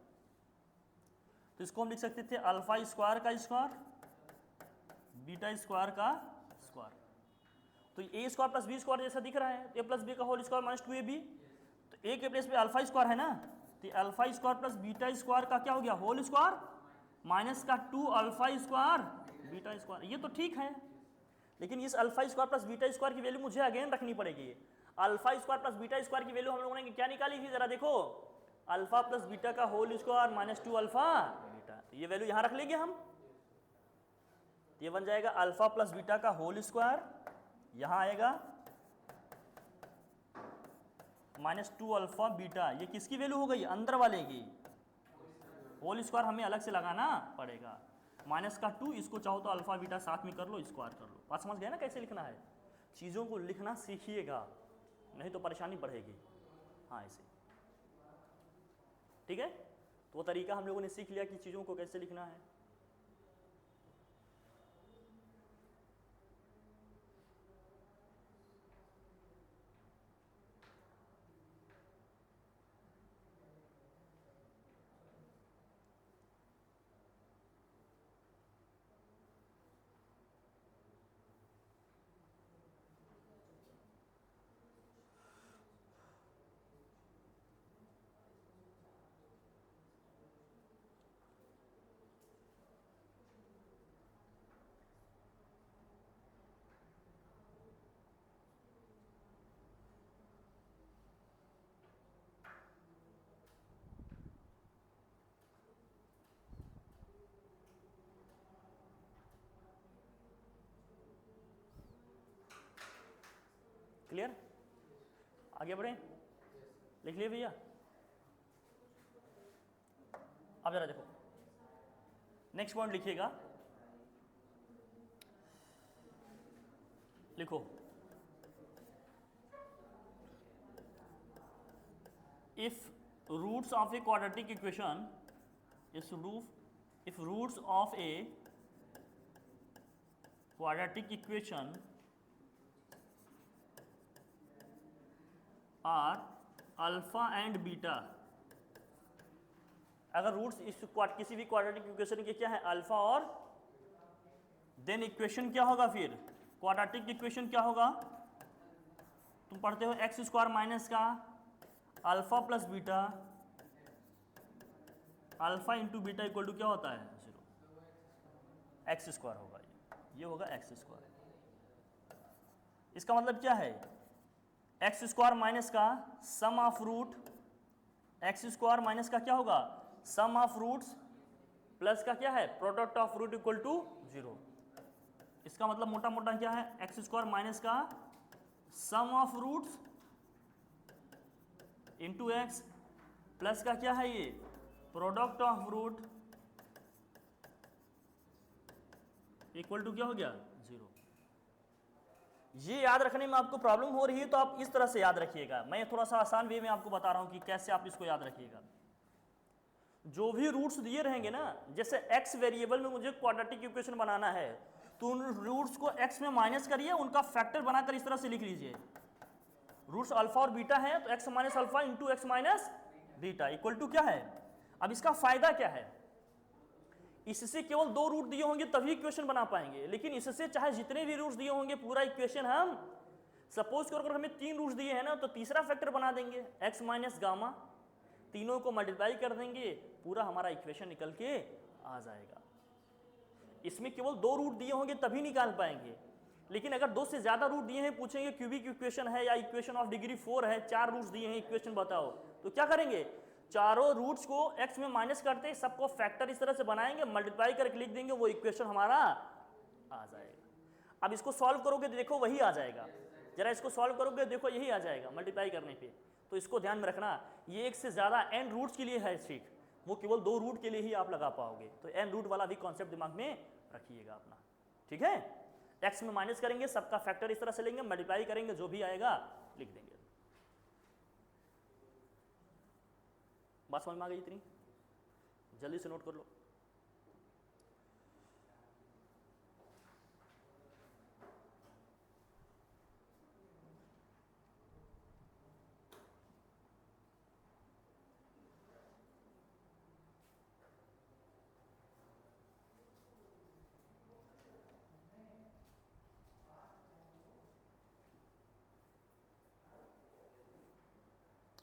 तो इसको हम लिख सकते थे अल्फा स्क्वायर का स्क्वायर बीटा स्क्वायर का स्क्वायर। तो ए स्क्वायर प्लस बी स्क्वायर जैसा दिख रहा है, ए प्लस बी का होल स्क्वायर माइनस 2ab, तो ए के प्लेस पे अल्फा स्क्वायर है ना, तो alpha square plus beta square का क्या हो गया? होल स्क्वायर माइनस का 2 अल्फा स्क्वायर बीटा स्क्वायर, ये तो ठीक है, लेकिन इस alpha square plus beta square की वैल्यू मुझे अगेन रखनी पड़ेगी। Alpha square plus beta square की वैल्यू हम लोगों ने क्या निकाली थी, जरा देखो, अल्फा प्लस बीटा का whole square minus 2 alpha beta, तो ये वैल्यू यहां रख लेंगे हम, ये बन जाएगा अल्फा प्लस बीटा का होल स्क्वायर, यहां आएगा माइनस 2 अल्फा बीटा, ये किसकी वैल्यू हो गई, अंदर वाले की, होल स्क्वायर हमें अलग से लगाना पड़ेगा, माइनस का 2, इसको चाहो तो अल्फा बीटा साथ में कर लो, स्क्वायर कर लो। बात समझ गए ना कैसे लिखना है, चीज़ों को लिखना सीखिएगा, नहीं तो परेशानी बढ़ेगी। हाँ ऐसे, ठीक है, तो वो तरीका हम लोगों ने सीख लिया कि चीज़ों को कैसे लिखना है। क्लियर, आगे बढ़े, लिख लिए भैया। अब जरा देखो नेक्स्ट पॉइंट लिखिएगा, लिखो if roots of a quadratic equation, if roots of a quadratic equation are alpha and beta, अगर रूट्स इस किसी भी क्वाड्रेटिक इक्वेशन के क्या है, अल्फा और, देन इक्वेशन क्या होगा, फिर क्वाड्रेटिक इक्वेशन क्या होगा, तुम पढ़ते हो एक्स स्क्वायर माइनस का alpha plus beta, alpha into beta equal to क्या होता है, 0, एक्स स्क्वायर होगा, ये होगा एक्स स्क्वायर। इसका मतलब क्या है, एक्स स्क्वायर माइनस का sum of root, x square minus का क्या होगा, सम ऑफ रूट्स प्लस का क्या है, product of root equal to 0। इसका मतलब मोटा मोटा क्या है, एक्स स्क्वायर माइनस का sum of roots into x plus का क्या है, ये product of root equal to क्या हो गया, 0। ये याद रखने में आपको प्रॉब्लम हो रही है तो आप इस तरह से याद रखिएगा, मैं थोड़ा सा आसान वे में आपको बता रहा हूं कि कैसे आप इसको याद रखिएगा। जो भी रूट्स दिए रहेंगे ना, जैसे x वेरिएबल में मुझे क्वाड्रेटिक इक्वेशन बनाना है, तो उन रूट्स को x में माइनस करिए, उनका फैक्टर बनाकर इस तरह से लिख लीजिए, रूट्स अल्फा और बीटा है तो x minus alpha into X minus beta equal to क्या है। अब इसका फायदा क्या है, इससे केवल 2 रूट दिए होंगे तभी इक्वेशन बना पाएंगे, लेकिन इससे चाहे जितने भी रूट्स दिए होंगे पूरा इक्वेशन हम, सपोज करो अगर हमें 3 रूट्स दिए हैं ना, तो तीसरा फैक्टर बना देंगे x माइनस गामा, तीनों को मल्टीप्लाई कर देंगे, पूरा हमारा इक्वेशन निकल के आ जाएगा। इसमें केवल 2 रूट दिए होंगे तभी निकाल पाएंगे, लेकिन अगर 2 से ज्यादा रूट दिए हैं, पूछेंगे क्यूबिक इक्वेशन है या इक्वेशन ऑफ डिग्री 4 है, 4 रूट्स दिए हैं, इक्वेशन बताओ, तो क्या करेंगे, चारों रूट्स को x में माइनस करते हैं, सबको फैक्टर इस तरह से बनाएंगे, मल्टीप्लाई करके लिख देंगे, वो इक्वेशन हमारा आ जाएगा। अब इसको सॉल्व करोगे तो देखो वही आ जाएगा, जरा इसको सॉल्व करोगे देखो यही आ जाएगा मल्टीप्लाई करने पे। तो इसको ध्यान में रखना, ये 1 से ज़्यादा n रूट्स के लिए है ठीक, वो केवल 2 रूट के लिए ही आप लगा पाओगे, तो n रूट वाला भी कॉन्सेप्ट दिमाग में रखिएगा अपना, ठीक है। x में माइनस करेंगे, सबका फैक्टर इस तरह से लेंगे, मल्टीप्लाई करेंगे, जो भी आएगा लिख देंगे। बात समझ में आ गई इतनी, जल्दी से नोट कर लो।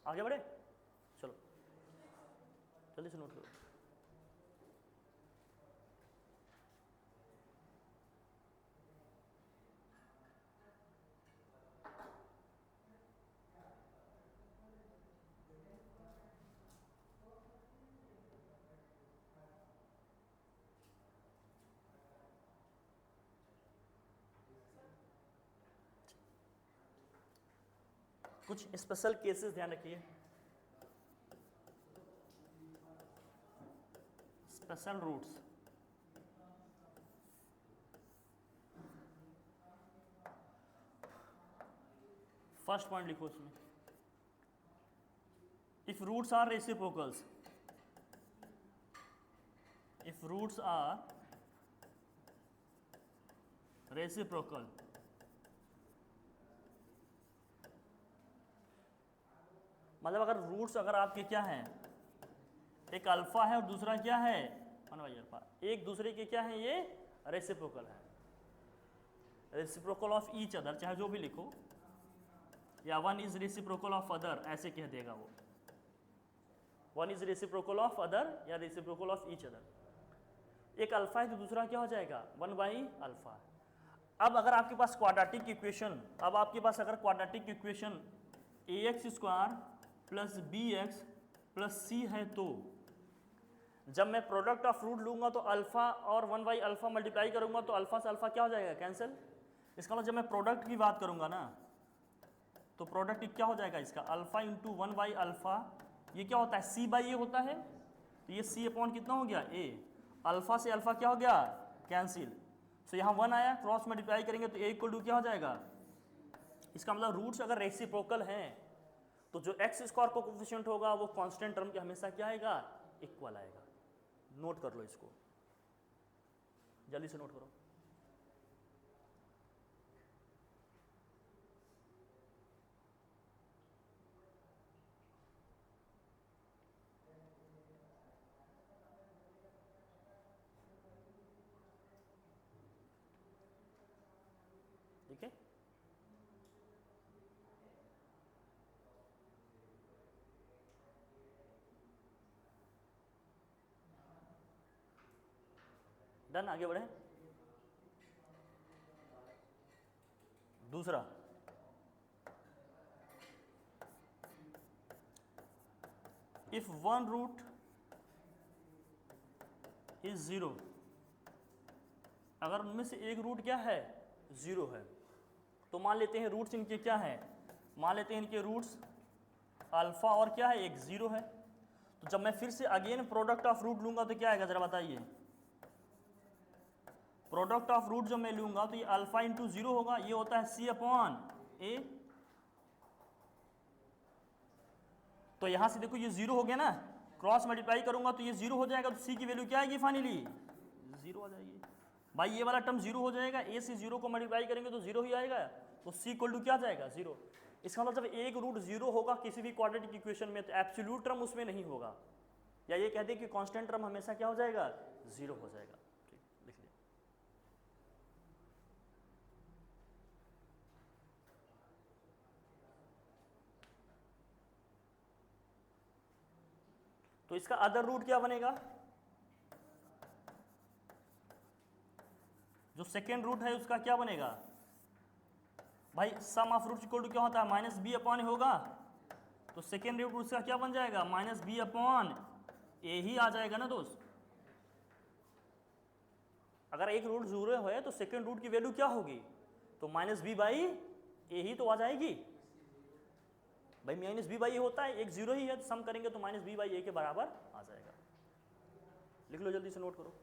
आगे बढ़े, चलो जल्दी से नोट करो। कुछ स्पेशल केसेस ध्यान रखिए, स्पेशल रूट्स। फर्स्ट पॉइंट लिखो उसमें, if roots are reciprocals, if roots are reciprocal, मतलब अगर रूट्स अगर आपके क्या हैं, एक अल्फा है और दूसरा क्या है 1 अल्फा, एक दूसरे के क्या है ये रेसिप्रोकल है, रेसिप्रोकल ऑफ ईच अदर, चाहे जो भी लिखो, या one is reciprocal of other ऐसे कह देगा वो, one is reciprocal of other या रेसिप्रोकल ऑफ ईच अदर। एक अल्फा है तो दूसरा क्या हो जाएगा 1/अल्फा। अब अगर आपके पास क्वाड्रेटिक इक्वेशन, अब आपके पास अगर quadratic equation ax² plus bx plus c है, तो जब मैं प्रोडक्ट ऑफ रूट लूंगा तो अल्फा और 1/अल्फा मल्टीप्लाई करूंगा तो अल्फा से अल्फा क्या हो जाएगा कैंसिल। इसका मतलब जब मैं प्रोडक्ट की बात करूंगा ना तो प्रोडक्ट क्या हो जाएगा इसका अल्फा इंटू 1/अल्फा, ये क्या होता है c/a होता है, तो ये c अपॉन कितना हो गया a, अल्फा से अल्फा क्या हो गया कैंसिल, तो यहाँ 1 आया, क्रॉस मल्टीप्लाई करेंगे तो a इक्वल टू क्या हो जाएगा। इसका मतलब रूट्स अगर रेसिप्रोकल हैं तो जो एक्स स्क्वायर को कोफिशिएंट होगा वो कांस्टेंट टर्म के हमेशा क्या आएगा इक्वल आएगा। नोट कर लो इसको, जल्दी से नोट करो। ठीक है, डन, आगे बढ़े। दूसरा, इफ वन रूट इज 0, अगर उनमें से एक रूट क्या है 0 है, तो मान लेते हैं रूट्स इनके क्या है, मान लेते हैं इनके रूट्स अल्फा और क्या है एक 0 है, तो जब मैं फिर से अगेन प्रोडक्ट ऑफ रूट लूंगा तो क्या आएगा जरा बताइए। प्रोडक्ट ऑफ रूट जब मैं लूंगा तो ये अल्फा इंटू 0 होगा, ये होता है c/a, तो यहां से देखो ये 0 हो गया ना, क्रॉस मल्टीप्लाई करूंगा तो ये 0 हो जाएगा, तो c की वैल्यू क्या आएगी फाइनली 0 आ जाएगी। भाई ये वाला टर्म 0 हो जाएगा, a से 0 को मल्टीप्लाई करेंगे तो 0 ही आएगा, तो c इक्वल टू क्या जाएगा 0। इसका मतलब जब एक रूट 0 होगा किसी भी क्वाड्रेटिक इक्वेशन में तो एब्सोल्यूट टर्म उसमें नहीं होगा, या ये कहते हैं कि कांस्टेंट टर्म हमेशा क्या हो जाएगा 0 हो जाएगा। ठीक, लिख लिया। तो इसका अदर रूट क्या बनेगा, जो सेकेंड रूट है उसका क्या बनेगा भाई, सम ऑफ रूट्स इक्वल टू क्या होता है -b/a होगा, तो सेकेंड रूट उसका क्या बन जाएगा -b/a ही आ जाएगा ना दोस्त। अगर एक रूट 0 है तो सेकेंड रूट की वैल्यू क्या होगी, तो -b/a ही तो आ जाएगी भाई, -b/a होता है, एक 0 ही है तो सम करेंगे तो -b/a के बराबर आ जाएगा। लिख लो जल्दी से, नोट करो।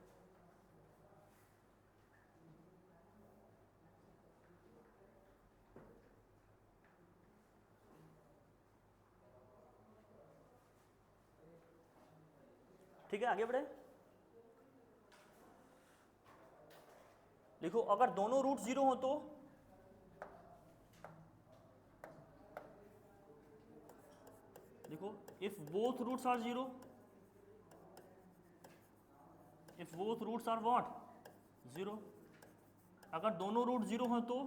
ठीक है, आगे बढ़े। लिखो अगर दोनों रूट 0 हो तो देखो if both roots are 0, if both roots are what 0, अगर दोनों रूट 0 हो तो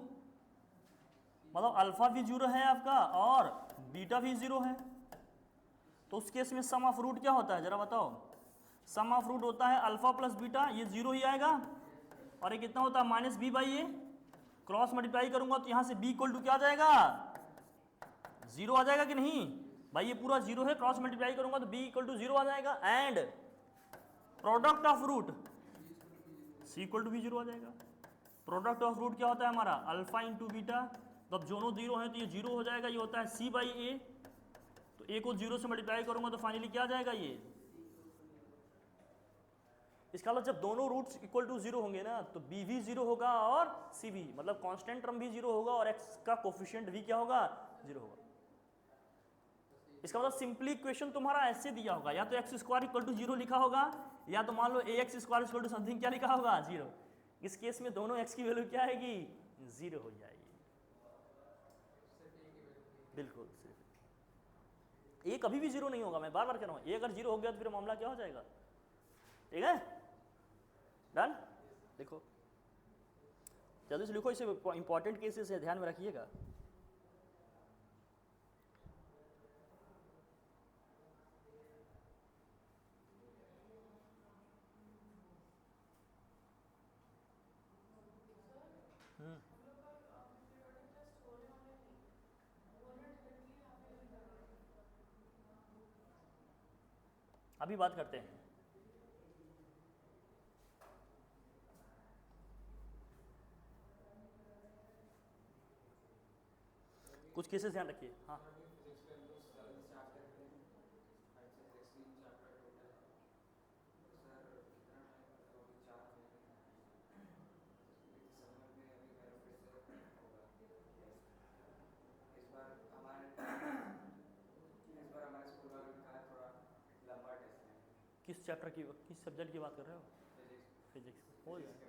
मतलब अल्फा भी 0 है आपका और बीटा भी 0 है, तो उस केस में सम ऑफ रूट क्या होता है जरा बताओ। सम ऑफ रूट होता है अल्फा प्लस बीटा, ये 0 ही आएगा, और ये कितना होता है -b/a, क्रॉस मल्टीप्लाई करूंगा तो यहां से b इक्वल टू क्या आ जाएगा 0 आ जाएगा कि नहीं भाई, ये पूरा 0 है, क्रॉस मल्टीप्लाई करूंगा तो b इक्वल टू 0 आ जाएगा, and product of root c equal to भी 0 आ जाएगा। प्रोडक्ट ऑफ रूट क्या होता है हमारा अल्फा इंटू बीटा तो अब दोनों जीरो हैं तो ये जीरो हो जाएगा, ये होता है सी बाई ए, तो ए को जीरो से मल्टीप्लाई करूंगा तो फाइनली क्या आ जाएगा ये। इसका मतलब जब दोनों रूट्स इक्वल टू जीरो होंगे ना तो बी भी जीरो होगा और सी भी, मतलब कांस्टेंट टर्म भी जीरो होगा और एक्स का कोफिशिएंट भी क्या होगा, जीरो होगा। इसका मतलब सिंपली इक्वेशन तुम्हारा ऐसे दिया होगा, या तो x square equal to zero लिखा होगा, या तो मान लो a x square equal to something क्या लिखा होगा, जीरो। इस केस में दोनों एक्स की वैल्यू क्या आएगी, जीरो हो जाएगी। बिल्कुल सिर्फ ए कभी भी जीरो नहीं होगा, मैं बार बार कह रहा हूँ, ए अगर जीरो हो गया तो फिर मामला क्या हो जाएगा। ठीक है, डन। लिखो जल्दी से लिखो, इसे इंपॉर्टेंट केसेस है, ध्यान में रखिएगा। अभी बात करते हैं। कुछ केसेस ध्यान रखिए। हाँ किस चैप्टर की, किस सब्जेक्ट की बात कर रहे हो? फिजिक्स। हो जाएगा,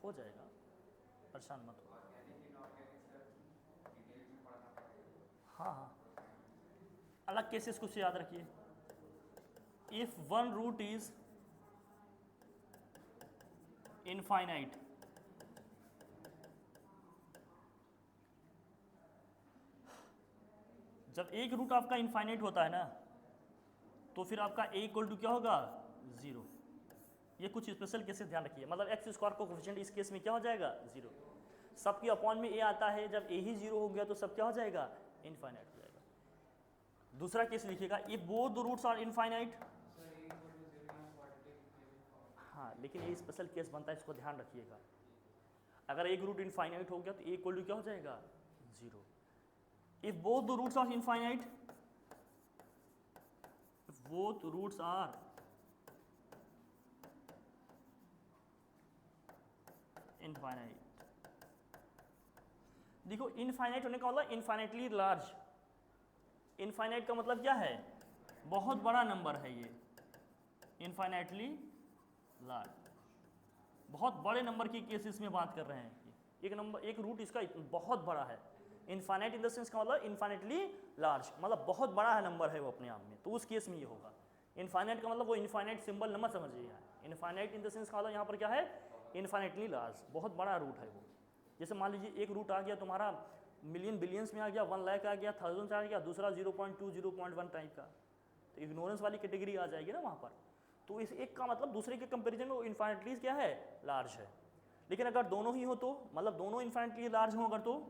हो जाएगा, परेशान मत हो। हाँ हाँ, अलग केसेस कुछ याद रखिए। If one root is infinite, जब एक रूट आपका इनफाइनाइट होता है ना तो फिर आपका ए इक्वल टू क्या होगा, जीरो। ये कुछ स्पेशल केसेस ध्यान रखिए, मतलब एक्स स्क्वायर को कोफिशिएंट इस केस में क्या हो जाएगा, जीरो। सबकी अपॉन में ए आता है, जब ए ही जीरो हो गया तो सब क्या हो जाएगा, इनफाइनाइट हो जाएगा। दूसरा केस लिखिएगा, if both the roots are infinite. हाँ लेकिन ये स्पेशल केस बनता है, इसको ध्यान रखिएगा। अगर एक रूट इनफाइनाइट हो गया तो ए इक्वल टू क्या हो जाएगा, जीरो। If both the roots are infinite, if both roots are infinite, देखो इनफाइनाइट होने का मतलब इनफाइनाइटली लार्ज। इनफाइनाइट का मतलब क्या है, बहुत बड़ा नंबर है ये, इनफाइनाइटली लार्ज। बहुत बड़े नंबर की केसेस में बात कर रहे हैं, एक नंबर, एक रूट इसका बहुत बड़ा है। इनफाइनाइट इन द सेंस का मतलब इनफाइनाइटली लार्ज, मतलब बहुत बड़ा है नंबर है वो अपने आप में, तो उस केस में ये होगा। इनफाइनाइट का मतलब वो इनफाइनाइट सिंबल नंबर समझिए यहाँ, इनफाइनाइट इन द सेंस का मतलब यहाँ पर क्या है, इनफाइनाइटली लार्ज, बहुत बड़ा रूट है वो। जैसे मान लीजिए एक रूट आ गया तुम्हारा मिलियन बिलियंस में आ गया, 1 लाख आ गया, 1000 आ गया, दूसरा 0.2 0.1 टाइप का, तो इग्नोरेंस वाली कैटेगरी आ जाएगी ना वहाँ पर। तो इस एक का मतलब दूसरे के कंपेरिजन में वो इनफाइनाइटली क्या है, लार्ज है। लेकिन अगर दोनों ही हो तो, मतलब दोनों इनफाइनाइटली लार्ज हो अगर तो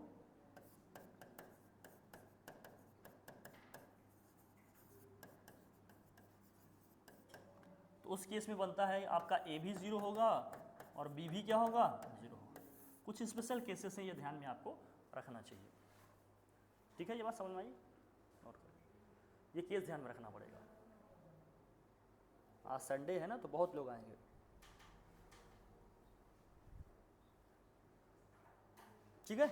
उस केस में बनता है आपका ए भी जीरो होगा और बी भी क्या होगा, जीरो होगा। कुछ स्पेशल केसेस हैं, ये ध्यान में आपको रखना चाहिए। ठीक है, ये बात समझ में आई, नोट करो, ये केस ध्यान में रखना पड़ेगा। आज संडे है ना तो बहुत लोग आएंगे। ठीक है,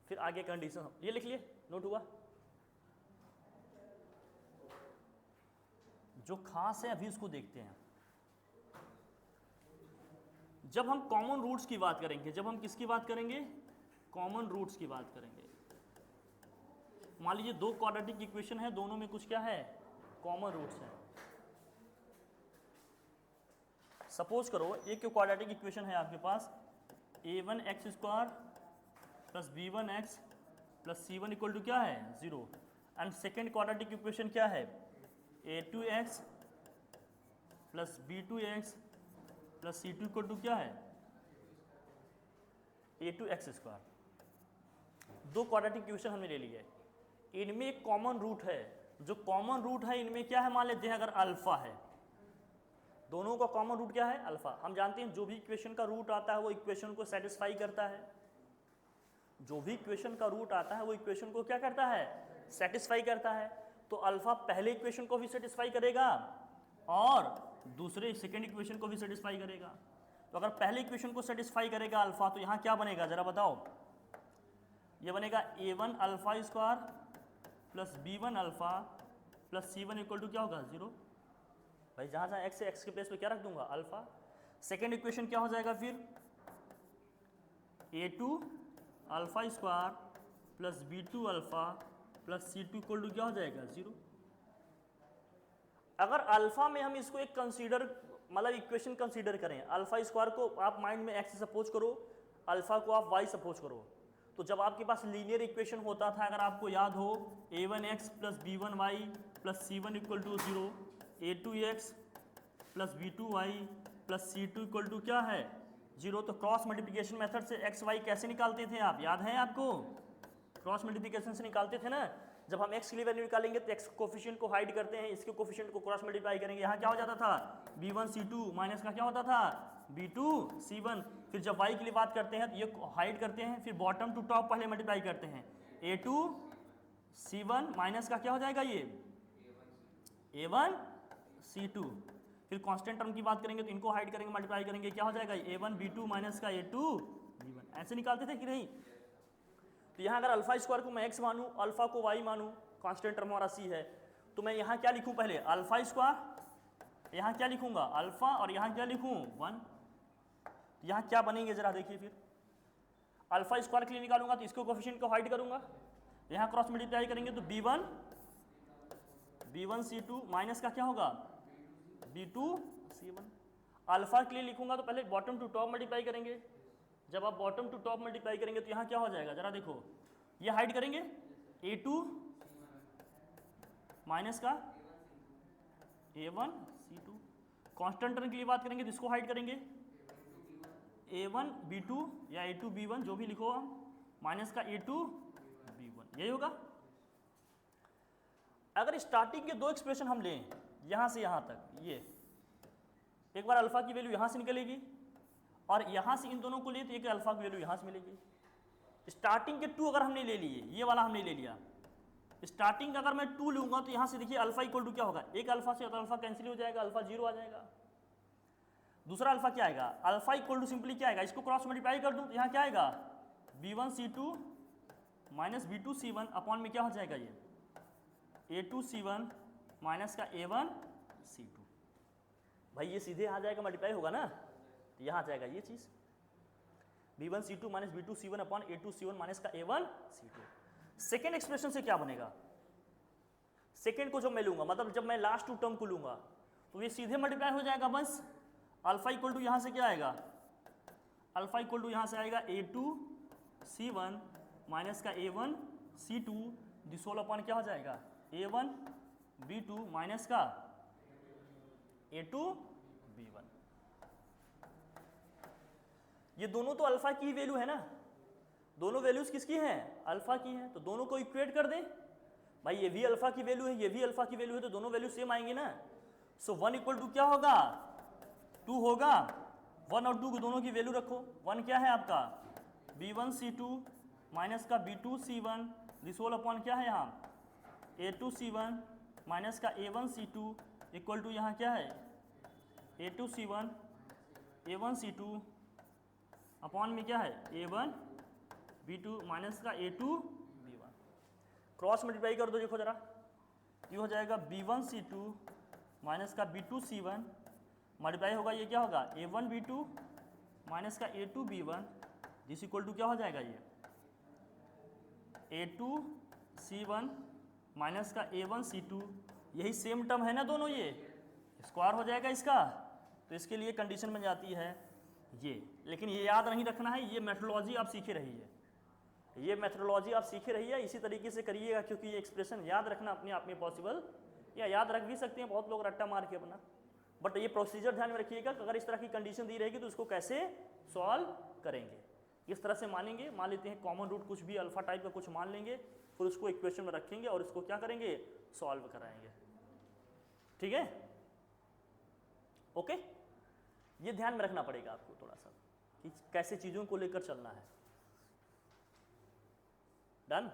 फिर आगे कंडीशन ये लिख लिए, नोट हुआ। जो खास है अभी उसको देखते हैं। जब हम कॉमन रूट्स की बात करेंगे, जब हम किसकी बात करेंगे, कॉमन रूट्स की बात करेंगे। मान लीजिए दो क्वाड्रेटिक इक्वेशन है, दोनों में कुछ क्या है, कॉमन रूट्स हैं। सपोज करो एक क्वाड्रेटिक इक्वेशन है आपके पास, a1x² plus b1x plus c1 equal to क्या है, 0। एंड सेकेंड क्वाड्रेटिक इक्वेशन क्या है, a2x plus b2x plus c2 equal to क्या है, a2x²। दो क्वाड्रेटिक इक्वेशन हमने ले ली है, इनमें एक कॉमन रूट है। जो कॉमन रूट है इनमें क्या है, मान लेते हैं अगर अल्फा है, दोनों का कॉमन रूट क्या है? अल्फा। हम जानते हैं जो भी इक्वेशन का रूट आता है वो इक्वेशन को सेटिस्फाई करता है। जो भी इक्वेशन का रूट आता है वो इक्वेशन को क्या करता है? सेटिस्फाई करता है। तो अल्फा पहले इक्वेशन को भी सेटिस्फाई करेगा और दूसरे सेकेंड इक्वेशन को भी सेटिस्फाई करेगा। तो अगर पहले इक्वेशन को सेटिस्फाई करेगा अल्फा, तो यहाँ क्या बनेगा जरा बताओ? ये बनेगा a1 alpha square plus b1 alpha plus c1 equal to क्या होगा? 0। भाई जहाँ जहाँ x है x के प्लेस पे क्या रख दूंगा? अल्फा। सेकेंड इक्वेशन क्या हो जाएगा फिर? a2 alpha square plus b2 alpha plus c2 equal to क्या हो जाएगा? 0। अगर अल्फा में हम इसको एक कंसीडर मतलब इक्वेशन कंसीडर करें, अल्फा स्क्वायर को आप माइंड में x सपोज करो, अल्फा को आप y सपोज करो, तो जब आपके पास लीनियर इक्वेशन होता था, अगर आपको याद हो, a1x plus b1y plus c1 equal to 0, a2x plus b2y plus c2 equal to क्या है? 0। तो क्रॉस मल्टीप्लिकेशन मेथड से एक्स वाई कैसे निकालते थे आप? याद है आपको? क्रॉस मल्टीप्लिकेशन से निकालते थे ना। जब हम x की वैल्यू निकालेंगे तो x कोफिशिएंट को हाइड करते हैं, इसके कोफिशिएंट को क्रॉस मल्टीप्लाई करेंगे। यहाँ क्या हो जाता था? b1 c2 माइनस का क्या होता था? b2 c1। फिर जब y के लिए बात करते हैं तो ये हाइड करते हैं, फिर बॉटम टू टॉप पहले मल्टीप्लाई करते हैं। a2 c1 माइनस का क्या हो जाएगा? ये a1 c2। फिर कांस्टेंट टर्म की बात करेंगे तो इनको हाइड करेंगे, मल्टीप्लाई करेंगे, क्या हो जाएगा? a1 b2 माइनस का a2 b1। ऐसे निकालते थे कि नहीं? तो यहाँ अगर अल्फा स्क्वायर को मैं x मानूँ, अल्फा को y मानूँ, कांस्टेंट टर्म हमारा c है, तो मैं यहाँ क्या लिखूँ? पहले अल्फा स्क्वायर, यहाँ क्या लिखूँगा? अल्फा, और यहाँ क्या लिखूँ? 1। यहाँ क्या बनेंगे जरा देखिए। फिर अल्फा स्क्वायर के लिए निकालूंगा तो इसको कोफिशिएंट को हाइड करूँगा, यहाँ क्रॉस मल्टीप्लाई करेंगे तो b1 c2 माइनस का क्या होगा? b2 c1। अल्फा के लिए लिखूंगा तो पहले बॉटम टू टॉप मल्टीप्लाई करेंगे। जब आप बॉटम टू टॉप मल्टीप्लाई करेंगे तो यहाँ क्या हो जाएगा? जरा देखो, ये हाइड करेंगे, a2 माइनस का a1 c2। कांस्टेंट टर्म के लिए बात करेंगे तो इसको हाइड करेंगे, a1 b2 या a2 b1 जो भी लिखो हम, माइनस का a2 b1। यही होगा। अगर स्टार्टिंग के दो एक्सप्रेशन हम लें यहाँ से यहाँ तक, ये एक बार अल्फा की वैल्यू यहाँ से निकलेगी और यहाँ से इन दोनों को ले तो एक अल्फा की वैल्यू यहाँ से मिलेगी। स्टार्टिंग के 2 अगर हमने ले लिए, ये वाला हमने ले लिया, स्टार्टिंग अगर मैं 2 लूंगा तो यहाँ से देखिए अल्फा इक्वल टू क्या होगा? एक अल्फा से तो अल्फा कैंसिल हो जाएगा, अल्फा 0 आ जाएगा। दूसरा अल्फा क्या आएगा? अल्फा इक्वल टू सिंपली क्या आएगा? इसको क्रॉस मल्टीप्लाई कर दूँ तो यहाँ क्या आएगा? b1 c2 minus b2 c1 upon में क्या हो जाएगा? ये a2 c1 माइनस का a1 c2। भाई ये सीधे आ जाएगा, मल्टीप्लाई होगा ना, तो यहाँ आ जाएगा ये चीज़, b1 c2 minus b2 c1 upon a2 c1 minus का a1 c2। सेकेंड एक्सप्रेशन से क्या बनेगा? सेकेंड को जब मैं लूंगा, मतलब जब मैं लास्ट 2 टर्म को लूंगा, तो ये सीधे मल्टीप्लाई हो जाएगा बस। अल्फा इक्वल टू यहाँ से क्या आएगा? अल्फा इक्वल टू यहाँ से आएगा a2 c1 माइनस का a1 c2 this whole upon क्या हो जाएगा? a1 b2 माइनस का a2 b1। ये दोनों तो अल्फा की वैल्यू है ना, दोनों वैल्यूज किसकी हैं? अल्फा की हैं, तो दोनों को इक्वेट कर दें। भाई ये भी अल्फा की वैल्यू है, ये भी अल्फा की वैल्यू है, तो दोनों वैल्यू सेम आएंगे ना। सो 1 इक्वल टू क्या होगा? 2 होगा। 1 और 2 को दोनों की वैल्यू रखो। 1 क्या है आपका? b1 c2 माइनस का b2 c1 this whole upon क्या है यहाँ? a2 c1 माइनस का a1 c2 इक्वल टू यहाँ क्या है? a2 c1 a1 c2 upon में क्या है? a1 b2 माइनस का a2 b1। क्रॉस मल्टीप्लाई कर दो, देखो जरा, ये हो जाएगा b1 c2 माइनस का b2 c1 मल्टीप्लाई होगा, ये क्या होगा? a1 b2 माइनस का a2 b1 this equal to क्या हो जाएगा? ये a2 c1 माइनस का a1 c2, यही सेम टर्म है ना दोनों, ये स्क्वायर हो जाएगा इसका, तो इसके लिए कंडीशन बन जाती है ये। लेकिन ये याद नहीं रखना है, ये मेथोडोलॉजी आप सीखे रहिए, ये मेथोडोलॉजी आप सीखे रहिए, इसी तरीके से करिएगा, क्योंकि ये एक्सप्रेशन याद रखना अपने आप में पॉसिबल, या याद रख भी सकते हैं बहुत लोग रट्टा मार के अपना, बट ये प्रोसीजर ध्यान में रखिएगा कि अगर इस तरह की कंडीशन दी रहेगी तो उसको कैसे सॉल्व करेंगे। इस तरह से मानेंगे, मान लेते हैं कॉमन रूट कुछ भी अल्फा टाइप का कुछ मान लेंगे, फिर उसको इक्वेशन में रखेंगे और इसको क्या करेंगे? सॉल्व कराएंगे। ठीक है, ओके, ये ध्यान में रखना पड़ेगा आपको थोड़ा सा कि कैसे चीज़ों को लेकर चलना है। डन।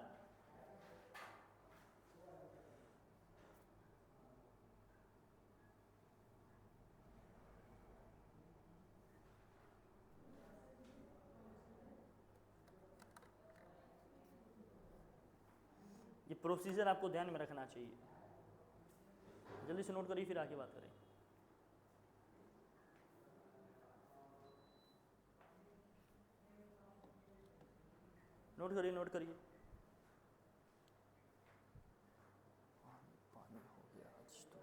ये प्रोसीजर आपको ध्यान में रखना चाहिए। जल्दी से नोट करिए, फिर आगे बात करें। नोट करिए, नोट करिए। पानी हो गया आज तो।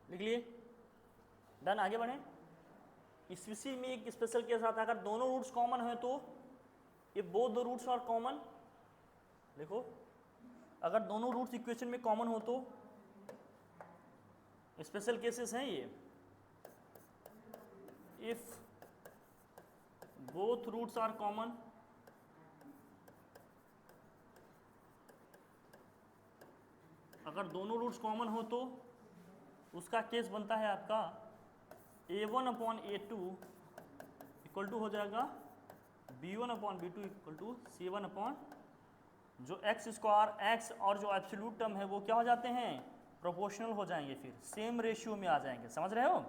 लिख लिए? डन। आगे बढ़ें। इसी में एक स्पेशल केस आता है, अगर दोनों रूट्स कॉमन है तो ये both the roots are common. देखो, अगर दोनों रूट्स इक्वेशन में कॉमन हो तो स्पेशल केसेस हैं ये। If both roots are common, अगर दोनों रूट्स कॉमन हो तो उसका केस बनता है आपका a1/a2 इक्वल टू हो जाएगा b1/b2 इक्वल टू c1 जो एक्स स्क्वायर एक्स और जो एब्सोल्यूट टर्म है वो क्या हो जाते हैं, प्रोपोर्शनल हो जाएंगे, फिर सेम रेशियो में आ जाएंगे। समझ रहे हो?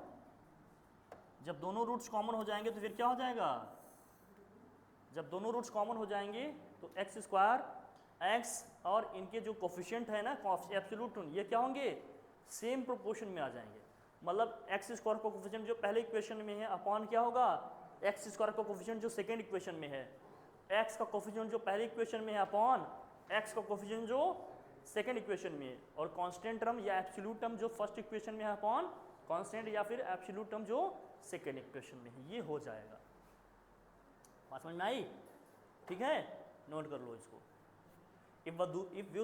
जब दोनों रूट्स कॉमन हो जाएंगे तो फिर क्या हो जाएगा, जब दोनों रूट्स कॉमन हो जाएंगे तो एक्स स्क्वायर एक्स और इनके जो कोफिशिएंट है ना एब्सोल्यूट टर्म, ये क्या होंगे, सेम प्रोपोर्शन में आ जाएंगे। मतलब एक्स स्क्वायर का कोफिशिएंट जो पहले इक्वेशन में है अपॉन क्या होगा, एक्स स्क्वायर का कोफिशिएंट जो सेकेंड इक्वेशन में है, एक्स का कोफिशिएंट जो पहले इक्वेशन में है अपॉन एक्स का कोफिशिएंट जो सेकेंड इक्वेशन में है, और कांस्टेंट टर्म या एब्सोल्यूट टर्म जो फर्स्ट इक्वेशन में है अपॉन कांस्टेंट या फिर एब्सोल्यूट टर्म जो सेकेंड इक्वेशन में है, ये हो जाएगा। बात समझ में आई? ठीक है, नोट कर लो इसको। If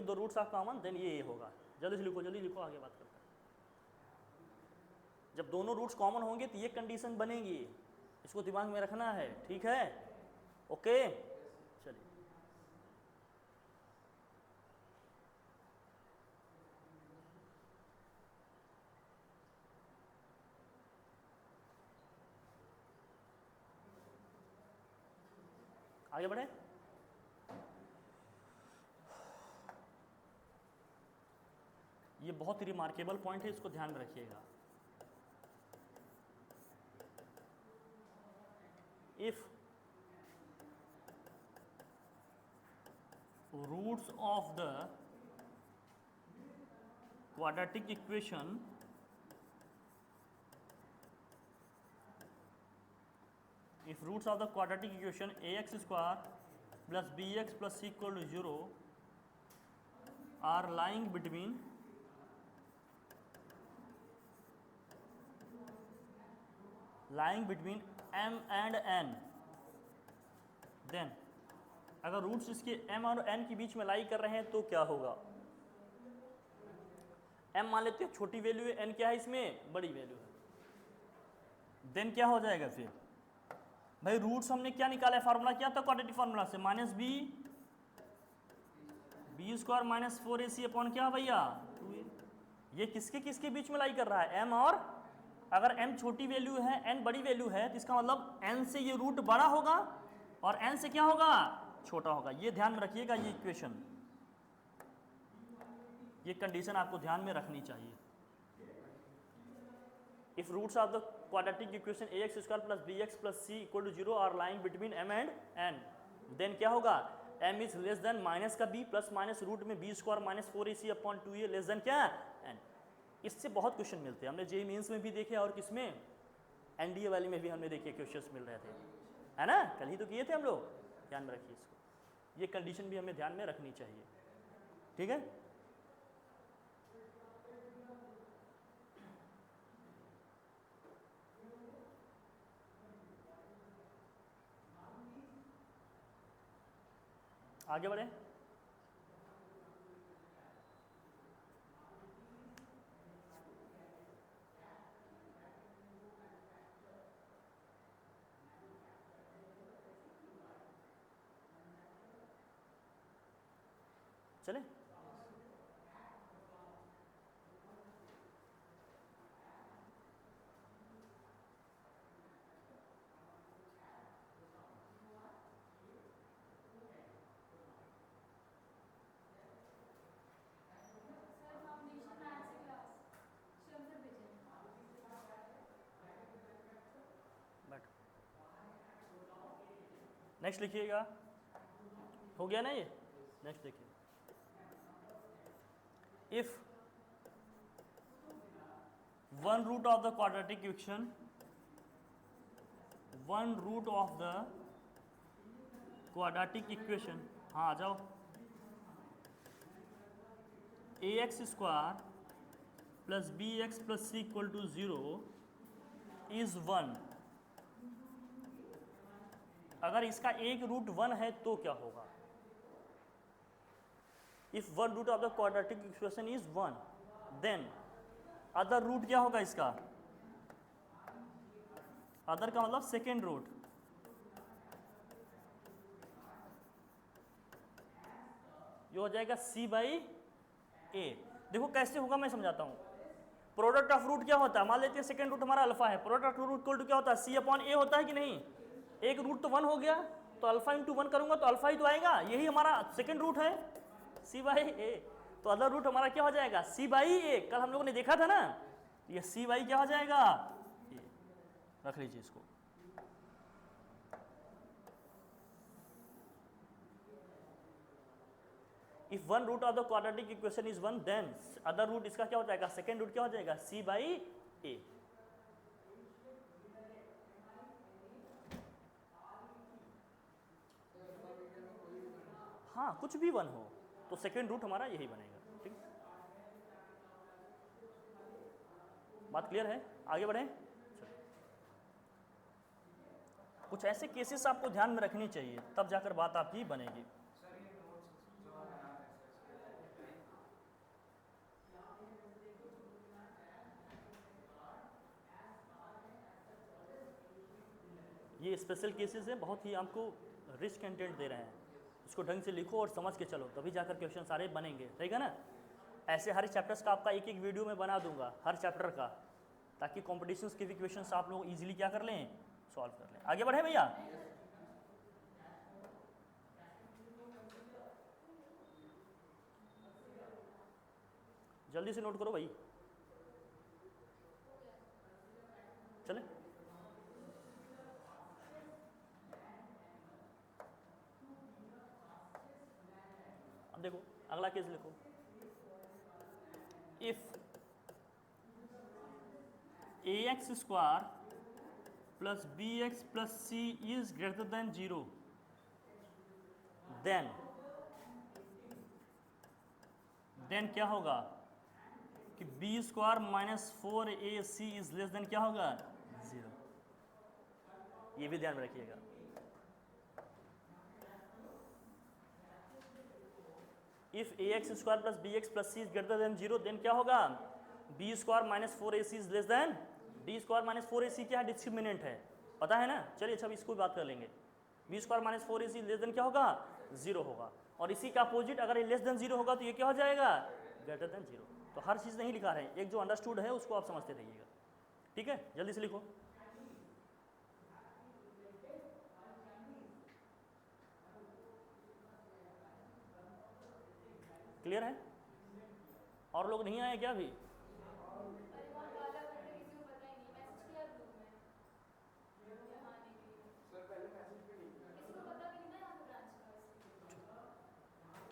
the roots are common then ये होगा। जल्दी से लिखो, जल्दी लिखो, आगे बात करते हैं। जब दोनों रूट्स कॉमन होंगे तो ये कंडीशन बनेगी, इसको दिमाग में रखना है, ठीक है? ओके, चलिए आगे बढ़े। ये बहुत ही रिमार्केबल पॉइंट है, इसको ध्यान में रखिएगा। If roots of the quadratic equation if roots of the quadratic equation ax square plus bx plus c equal to 0 are lying between m and n, then अगर रूट्स इसके m और n के बीच में लाई कर रहे हैं तो क्या होगा? m मान लेते हैं छोटी वैल्यू है, n क्या है इसमें? बड़ी वैल्यू है। देन क्या हो जाएगा फिर? भाई रूट्स हमने क्या निकाला है, फार्मूला क्या था क्वाड्रेटिक फार्मूला से? Minus B square minus 4ac upon क्या भैया 2a। ये किसके किसके बीच में लाई कर रहा है? m और, अगर m छोटी वैल्यू है, n बड़ी वैल्यू है, तो इसका मतलब n से ये रूट बड़ा होगा और n से क्या होगा? छोटा होगा। ये ध्यान में रखिएगा, ये इक्वेशन, ये कंडीशन आपको ध्यान में रखनी चाहिए। If roots of the quadratic equation ax square plus bx plus c equal to 0 are lying between m and n, then क्या होगा? m is less than minus का b प्लस माइनस रूट में b square minus 4ac upon 2a less than क्या? n। इससे बहुत question मिलते हैं, हमने जेईई मेंस में भी देखे और किसमें? एनडीए वाले में भी हमने देखे क्वेश्चंस मिल रहे थे, है ना? कल ही तो किए थे हम लोग। ध्यान में रखिए इसको, ये कंडीशन भी हमें ध्यान में रखनी चाहिए, ठीक है? आगे बढ़े। चले, नेक्स्ट लिखिएगा। हो गया ना ये? नेक्स्ट देखिए। If one root of the quadratic equation, one root of the quadratic equation, हाँ आ जाओ, ax square plus bx plus c equal to 0 is 1। अगर इसका एक रूट 1 है तो क्या होगा? If one root of the quadratic equation is 1, then other root क्या होगा इसका? अदर का मतलब सेकेंड रूट, ये हो जाएगा c बाई ए। देखो कैसे होगा, मैं समझाता हूं। प्रोडक्ट ऑफ रूट क्या होता है? मान लेते हैं सेकेंड रूट हमारा अल्फा है, product of root equal to क्या होता है? c अपॉन ए होता है कि नहीं? एक रूट तो 1 हो गया, तो अल्फा इंटू 1 करूंगा तो अल्फा ही तो आएगा, यही हमारा सेकेंड रूट है c बाई ए। तो अदर रूट हमारा क्या हो जाएगा? c बाई ए। कल हम लोगों ने देखा था ना, ये c बाई क्या हो जाएगा? ए। रख लीजिए इसको। If one root of the quadratic equation is 1, then other root इसका क्या हो जाएगा? सेकेंड रूट क्या हो जाएगा? c बाई ए। हाँ, कुछ भी 1 हो तो सेकेंड रूट हमारा यही बनेगा, ठीक? बात क्लियर है? आगे बढ़ें। कुछ ऐसे केसेस आपको ध्यान में रखनी चाहिए, तब जाकर बात आपकी बनेगी। ये स्पेशल केसेस हैं, बहुत ही आपको रिच कंटेंट दे रहे हैं, इसको ढंग से लिखो और समझ के चलो, तभी जाकर क्वेश्चन सारे बनेंगे, ठीक है ना। ऐसे हर चैप्टर्स का आपका एक एक वीडियो में बना दूंगा हर चैप्टर का, ताकि कॉम्पिटिशन्स के भी क्वेश्चंस आप लोग इजीली क्या कर लें, सॉल्व कर लें। आगे बढ़े भैया। जल्दी से नोट करो भाई, चले। अब देखो अगला केस लिखो, if ax square plus bx plus c is greater than 0, then क्या होगा कि B square minus 4ac is less than क्या होगा, 0। ये भी ध्यान में रखिएगा। If ax square plus bx plus c is greater than 0, then क्या होगा, B square minus 4ac is less than D square minus 4ac क्या है, डिस्क्रिमिनेंट है, पता है ना। चलिए अच्छा इसको भी बात कर लेंगे। B square minus 4ac less than क्या होगा, 0 होगा, और इसी का अपोजिट अगर ये लेस देन 0 होगा तो ये क्या हो जाएगा, ग्रेटर देन 0। तो हर चीज़ नहीं लिखा रहे हैं, एक जो अंडरस्टूड है उसको आप समझते रहिएगा, ठीक है। जल्दी से लिखो। क्लियर है? और लोग नहीं आए क्या अभी?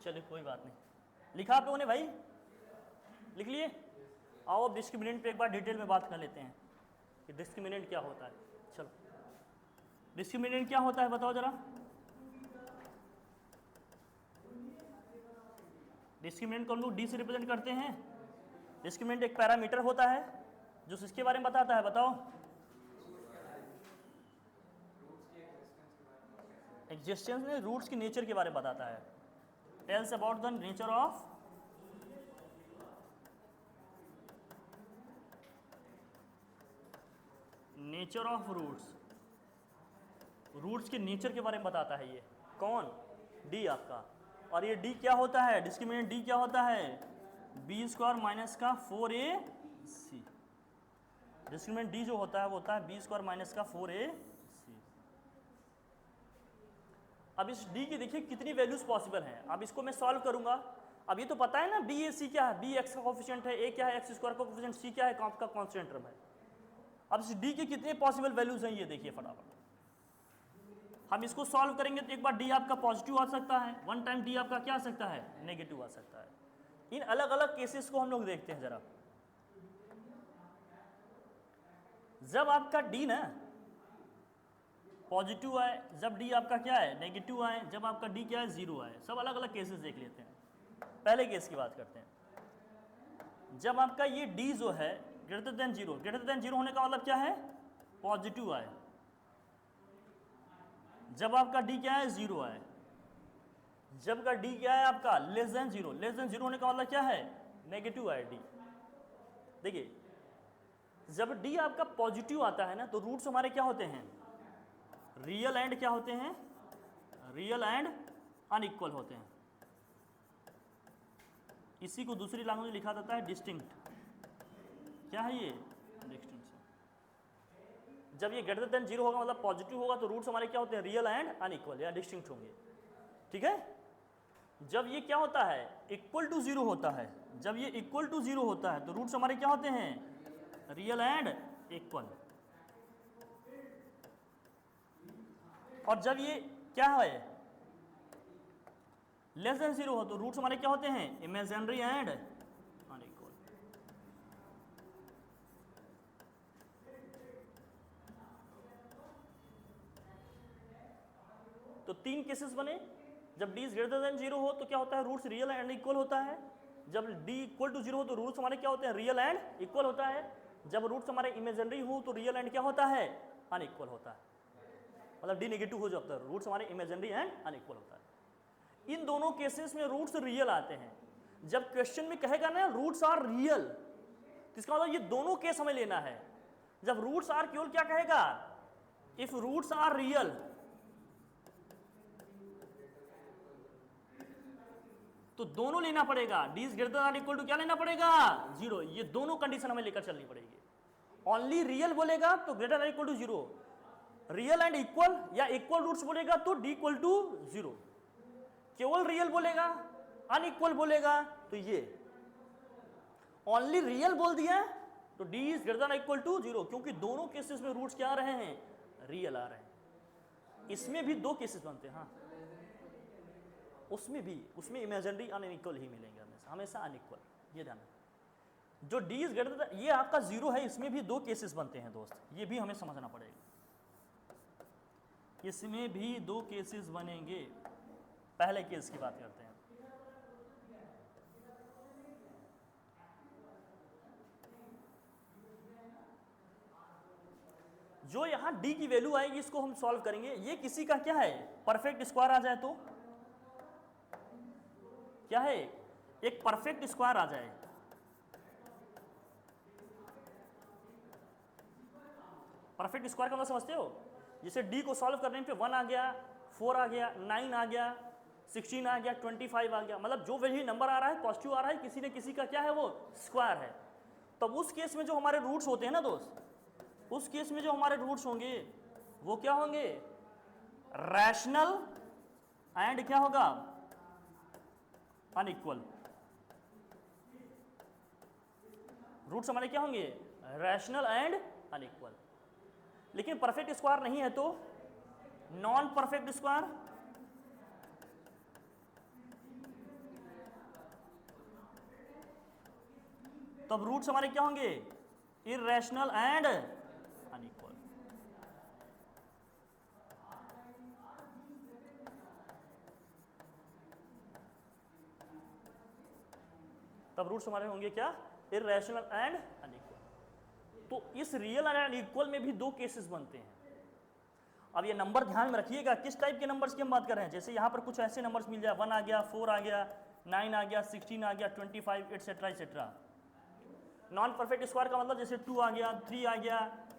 चलिए कोई बात नहीं, लिखा आप लोगों ने भाई, लिख लिए। आओ अब डिस्क्रिमिनेंट पे एक बार डिटेल में बात कर लेते हैं कि डिस्क्रिमिनेंट क्या होता है। चलो डिस्क्रिमिनेंट क्या होता है बताओ जरा। डिस्क्रिमिनेंट को हम लोग डी से रिप्रेजेंट करते हैं। डिस्क्रिमिनेंट एक पैरामीटर होता है जो इसके बारे में बताता है, बताओ। एग्जिस्टेंस में रूट्स की नेचर के बारे में बताता है। Tells about the nature of roots. Roots के नेचर के बारे में बताता है ये कौन, डी आपका। और ये डी क्या होता है, डिस्क्रिमिनेंट डी क्या होता है, बी स्क्वायर माइनस का 4ac। डिस्क्रिमिनेंट डी जो होता है वो होता है बी स्क्वायर माइनस का 4ac। अब इस डी की देखिए कितनी वैल्यूज पॉसिबल हैं। अब इसको मैं सॉल्व करूंगा। अब ये तो पता है ना बी ए सी क्या है, बी एक्स का कोफिशिएंट है, ए क्या है एक्स स्क्वायर का कोफिशिएंट, सी क्या है आपका कांस्टेंट टर्म है। अब इस डी के कितने पॉसिबल वैल्यूज हैं ये देखिए फटाफट। हम इसको सॉल्व करेंगे तो एक बार डी आपका पॉजिटिव आ सकता है, वन टाइम डी आपका क्या आ सकता है, नेगेटिव आ सकता है। इन अलग अलग केसेस को हम लोग देखते हैं जरा। जब आपका डी ना पॉजिटिव आए, जब डी आपका क्या है नेगेटिव आए, जब आपका डी क्या है 0 आए, सब अलग अलग केसेस देख लेते हैं। पहले केस की बात करते हैं। जब आपका ये डी जो है ग्रेटर देन 0, ग्रेटर देन 0 होने का मतलब क्या है, पॉजिटिव आए। जब आपका डी क्या है 0 आए, जब का डी क्या है आपका लेस देन 0, लेस देन 0 होने का मतलब क्या है, नेगेटिव आए डी। देखिए जब डी आपका पॉजिटिव आता है ना तो रूट्स हमारे क्या होते हैं, रियल एंड क्या होते हैं, रियल एंड अनइक्वल होते हैं। इसी को दूसरी लैंग्वेज में लिखा जाता है डिस्टिंक्ट। क्या है ये, डिस्टिंक्शन। जब ये ग्रेटर देन 0 होगा मतलब पॉजिटिव होगा तो रूट्स हमारे क्या होते हैं, रियल एंड अनइक्वल या डिस्टिंक्ट होंगे, ठीक है। जब ये क्या होता है इक्वल टू 0 होता है, जब ये इक्वल टू 0 होता है तो रूट्स हमारे क्या होते हैं, रियल एंड इक्वल। और जब ये क्या है लेस देन 0 हो तो रूट्स हमारे क्या होते हैं, इमेजिनरी एंड अनइक्वल। तो 3 केसेस बने। जब डी ग्रेटर देन 0 हो तो क्या होता है, रूट्स रियल एंड इक्वल होता है। जब डी इक्वल टू 0 हो तो रूट्स हमारे क्या होते हैं, रियल एंड इक्वल होता है। जब रूट्स हमारे इमेजिनरी हो तो रियल एंड क्या होता है, अनइक्वल होता है। मतलब डी नेगेटिव हो जाता है, रूट्स हमारे इमेजिनरी एंड अनइक्वल होता है। इन दोनों केसेस में रूट्स रियल आते हैं। जब क्वेश्चन में कहेगा ना रूट्स आर रियल तो इसका मतलब ये दोनों केस हमें लेना है। जब रूट्स आर केवल क्या कहेगा, इफ रूट्स आर रियल, तो दोनों लेना पड़ेगा, D is greater than equal to क्या लेना पड़ेगा, 0। ये दोनों कंडीशन हमें लेकर चलनी पड़ेगी। ओनली रियल बोलेगा तो greater than equal to 0, real and equal या इक्वल रूट्स बोलेगा तो डी इक्वल टू 0, केवल रियल बोलेगा, अनइक्वल बोलेगा तो ये। ओनली रियल बोल दिया तो D is greater than equal to 0, क्योंकि दोनों केसेस में रूट्स क्या आ रहे हैं, रियल आ रहे हैं। इसमें भी दो केसेस बनते हैं, हाँ उसमें भी, उसमें इमेजिनरी अनइक्वल ही मिलेंगे हमेशा, हमेशा अनइक्वल, ये ध्यान रखना। जो डी इज ग्रेटर देन, ये आपका 0 है, इसमें भी दो केसेस बनते हैं दोस्त, ये भी हमें समझना पड़ेगा। इसमें भी दो केसेस बनेंगे। पहले केस की बात करते हैं। जो यहां डी की वैल्यू आएगी इसको हम सॉल्व करेंगे। ये किसी का क्या है, परफेक्ट स्क्वायर आ जाए तो क्या है, एक परफेक्ट स्क्वायर आ जाए। परफेक्ट स्क्वायर का मतलब समझते हो, जैसे डी को सॉल्व करने पे 1 आ गया, 4 आ गया, 9 आ गया, 16 आ गया, 25 आ गया, मतलब जो वही नंबर आ रहा है पॉजिटिव आ रहा है, किसी न किसी का क्या है वो स्क्वायर है। तब उस केस में जो हमारे रूट्स होते हैं ना दोस्त, उस केस में जो हमारे रूट्स होंगे वो क्या होंगे, रैशनल एंड क्या होगा, अनइक्वल। रूट्स हमारे क्या होंगे, रैशनल एंड अनइक्वल। लेकिन परफेक्ट स्क्वायर नहीं है तो नॉन परफेक्ट स्क्वायर, तब रूट्स हमारे क्या होंगे, इररेशनल एंड अनइक्वल। तब रूट्स हमारे होंगे क्या, इररेशनल एंड अनइक्वल। तो इस रियल एंड अनइक्वल में भी दो केसेस बनते हैं। अब ये नंबर ध्यान में रखिएगा, किस टाइप के नंबर्स की हम बात कर रहे हैं। जैसे यहाँ पर कुछ ऐसे नंबर्स मिल जाए, 1 आ गया, 4 आ गया, 9 आ गया, 16 आ गया, 25 etcetera etcetera. Non perfect square का मतलब जैसे 2 आ गया, 3 आ गया,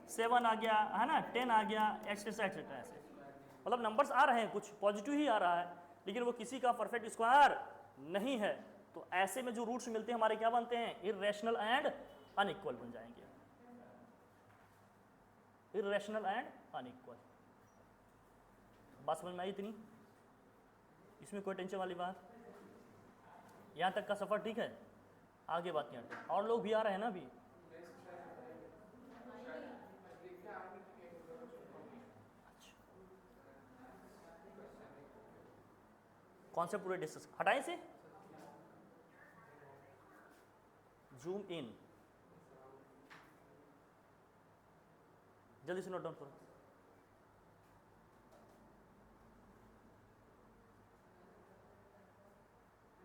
7 आ गया, है ना, 10 आ गया, एटसेट्रा एटसेट्रा। ऐसे मतलब नंबर्स आ रहे हैं, कुछ पॉजिटिव ही आ रहा है, लेकिन वो किसी का परफेक्ट स्क्वायर नहीं है। तो ऐसे में जो रूट्स मिलते हैं हमारे क्या बनते हैं, इररेशनल एंड अनइक्वल बन जाएंगे। Irrational and unequal. बात समझ में आई इतनी, इसमें कोई टेंशन वाली बात, यहां तक का सफर ठीक है, आगे बात नहीं आते। और लोग भी आ रहे हैं ना अभी, अच्छा कौन से पूरे डिस्कस हटाए से, जूम इन, जल्दी से नोट डाउन करो।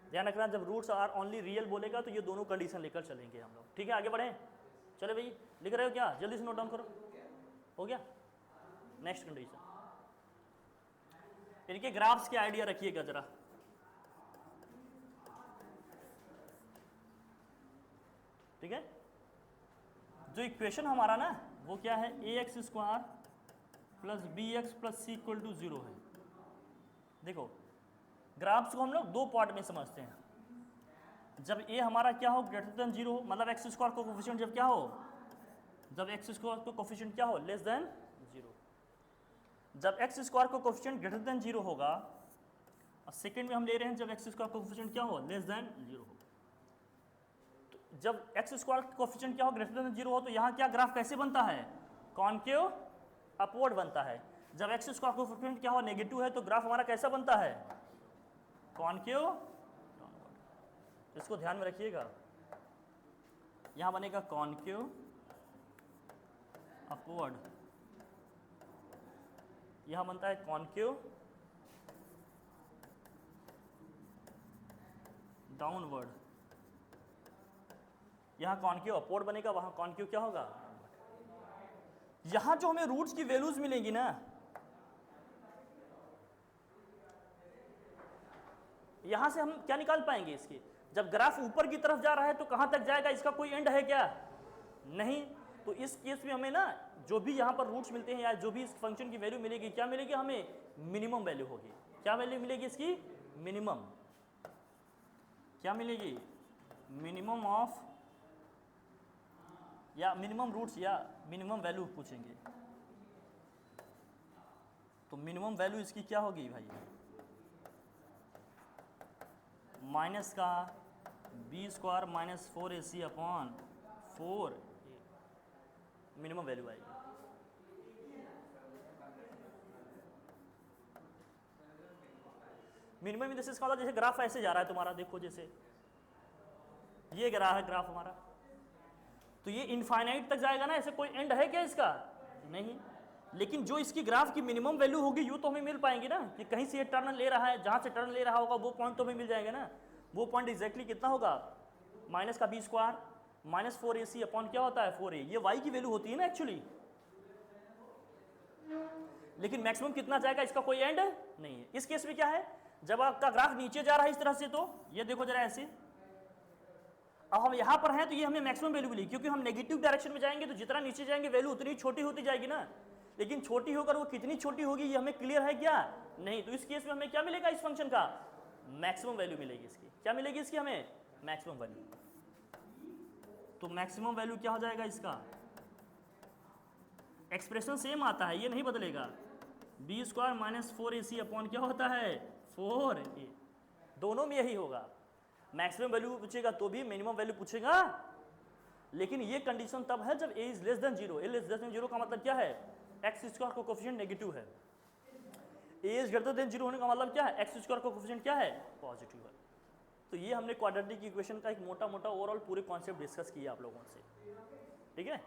ध्यान रखना, जब रूट्स आर ओनली रियल बोलेगा तो ये दोनों कंडीशन लेकर चलेंगे हम लोग। ठीक है, आगे बढ़ें, चलो भाई, लिख रहे हो क्या, जल्दी से नोट डाउन करो। हो गया, नेक्स्ट कंडीशन। इनके ग्राफ्स के आइडिया रखिएगा जरा। ठीक है, जो इक्वेशन हमारा ना वो क्या है, ax square plus bx plus c equal to 0 है। देखो ग्राफ्स को हम लोग दो पार्ट में समझते हैं। जब a हमारा क्या हो, ग्रेटर देन 0 हो, मतलब एक्स स्क्वायर को कोफिशिएंट जब क्या हो, जब एक्स स्क्वायर को कोफिशिएंट क्या हो, लेस देन 0। जब एक्स स्क्वायर को कोफिशिएंट ग्रेटर देन 0 होगा, और सेकेंड में हम ले रहे हैं जब एक्स स्क्वायर को कोफिशिएंट क्या हो, लेस देन 0 हो। तो जब एक्स स्क्वायर कोफिशिएंट क्या हो, ग्रेटर देन 0 हो, तो यहाँ क्या ग्राफ कैसे बनता है, कॉनकेव अपवर्ड बनता है। जब एक्स स्क्वायर कोफिशिएंट क्या हो, नेगेटिव है, तो ग्राफ हमारा कैसा बनता है, कॉनकेव डाउनवर्ड। इसको ध्यान में रखिएगा, यहां बनेगा कॉनकेव अपवर्ड, यहां बनता है कॉनकेव डाउनवर्ड। यहां कॉनकेव अपवर्ड बनेगा, वहां कॉनकेव क्या होगा, यहां जो हमें रूट्स की वैल्यूज मिलेंगी ना, यहां से हम क्या निकाल पाएंगे इसके, जब ग्राफ ऊपर की तरफ जा रहा है तो कहां तक जाएगा, इसका कोई एंड है क्या, नहीं। तो इस केस में हमें ना जो भी यहाँ पर रूट्स मिलते हैं या जो भी इस फंक्शन की वैल्यू मिलेगी, क्या मिलेगी हमें? मिनिमम वैल्यू होगी। क्या वैल्यू मिलेगी इसकी? मिनिमम। क्या मिलेगी? मिनिमम ऑफ, या मिनिमम रूट्स या मिनिमम वैल्यू पूछेंगे, तो मिनिमम वैल्यू इसकी क्या होगी भाई? माइनस का B square minus 4ac upon 4 minimum value आएगी। मिनिमम इन द सेंस का मतलब जैसे ग्राफ ऐसे जा रहा है तुम्हारा, देखो जैसे ये ग्राफ हमारा, तो ये इनफाइनाइट तक जाएगा ना, ऐसे कोई एंड है क्या इसका? नहीं। लेकिन जो इसकी ग्राफ की मिनिमम वैल्यू होगी यू तो हमें मिल पाएंगे ना, कि कहीं से ये टर्न ले रहा है, जहां से टर्न ले रहा होगा वो पॉइंट तो हमें मिल जाएगा ना। वो पॉइंट एग्जैक्टली कितना होगा? माइनस का B square minus 4ac upon क्या होता है? 4a। ये वाई की वैल्यू होती है ना एक्चुअली। लेकिन मैक्सिमम कितना जाएगा इसका कोई एंड नहीं है। इस केस में क्या है, जब आपका ग्राफ नीचे जा रहा है इस तरह से, तो ये देखो जरा ऐसे, अब हम यहाँ पर हैं तो ये हमें मैक्सिमम वैल्यू मिली, क्योंकि हम नेगेटिव डायरेक्शन में जाएंगे तो जितना नीचे जाएंगे वैल्यू उतनी छोटी होती जाएगी ना। लेकिन छोटी होकर वो कितनी छोटी होगी ये हमें क्लियर है क्या? नहीं। तो इस केस में हमें क्या मिलेगा? इस फंक्शन का मैक्सिमम वैल्यू मिलेगी इसकी। क्या मिलेगी इसकी? हमें मैक्सिमम वैल्यू। तो मैक्सिमम वैल्यू क्या हो जाएगा इसका? एक्सप्रेशन सेम आता है, ये नहीं बदलेगा। B square minus 4ac upon क्या होता है? 4a। दोनों में यही होगा, मैक्सिमम वैल्यू पूछेगा तो भी मिनिमम वैल्यू पूछेगा। लेकिन ये कंडीशन तब है जब a is less then 0। a less than 0 का मतलब क्या है? एक्स स्क्वायर का कोफिशिएंट नेगेटिव है। a इज ग्रेटर देन 0 होने का मतलब क्या है? एक्स स्क्वायर का कोफिशिएंट क्या है? पॉजिटिव है। तो ये हमने क्वाड्रेटिक इक्वेशन का एक मोटा मोटा ओवरऑल पूरे कॉन्सेप्ट डिस्कस किया आप लोगों से, ठीक है।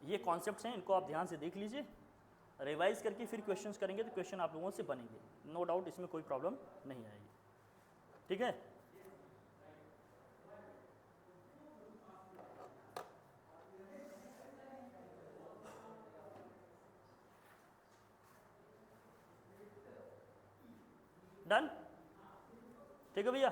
ये कॉन्सेप्ट्स हैं, इनको आप ध्यान से देख लीजिए, रिवाइज करके फिर क्वेश्चंस करेंगे तो क्वेश्चन आप लोगों से बनेंगे, नो डाउट, इसमें कोई प्रॉब्लम नहीं आएगी, ठीक है। डन, ठीक है भैया।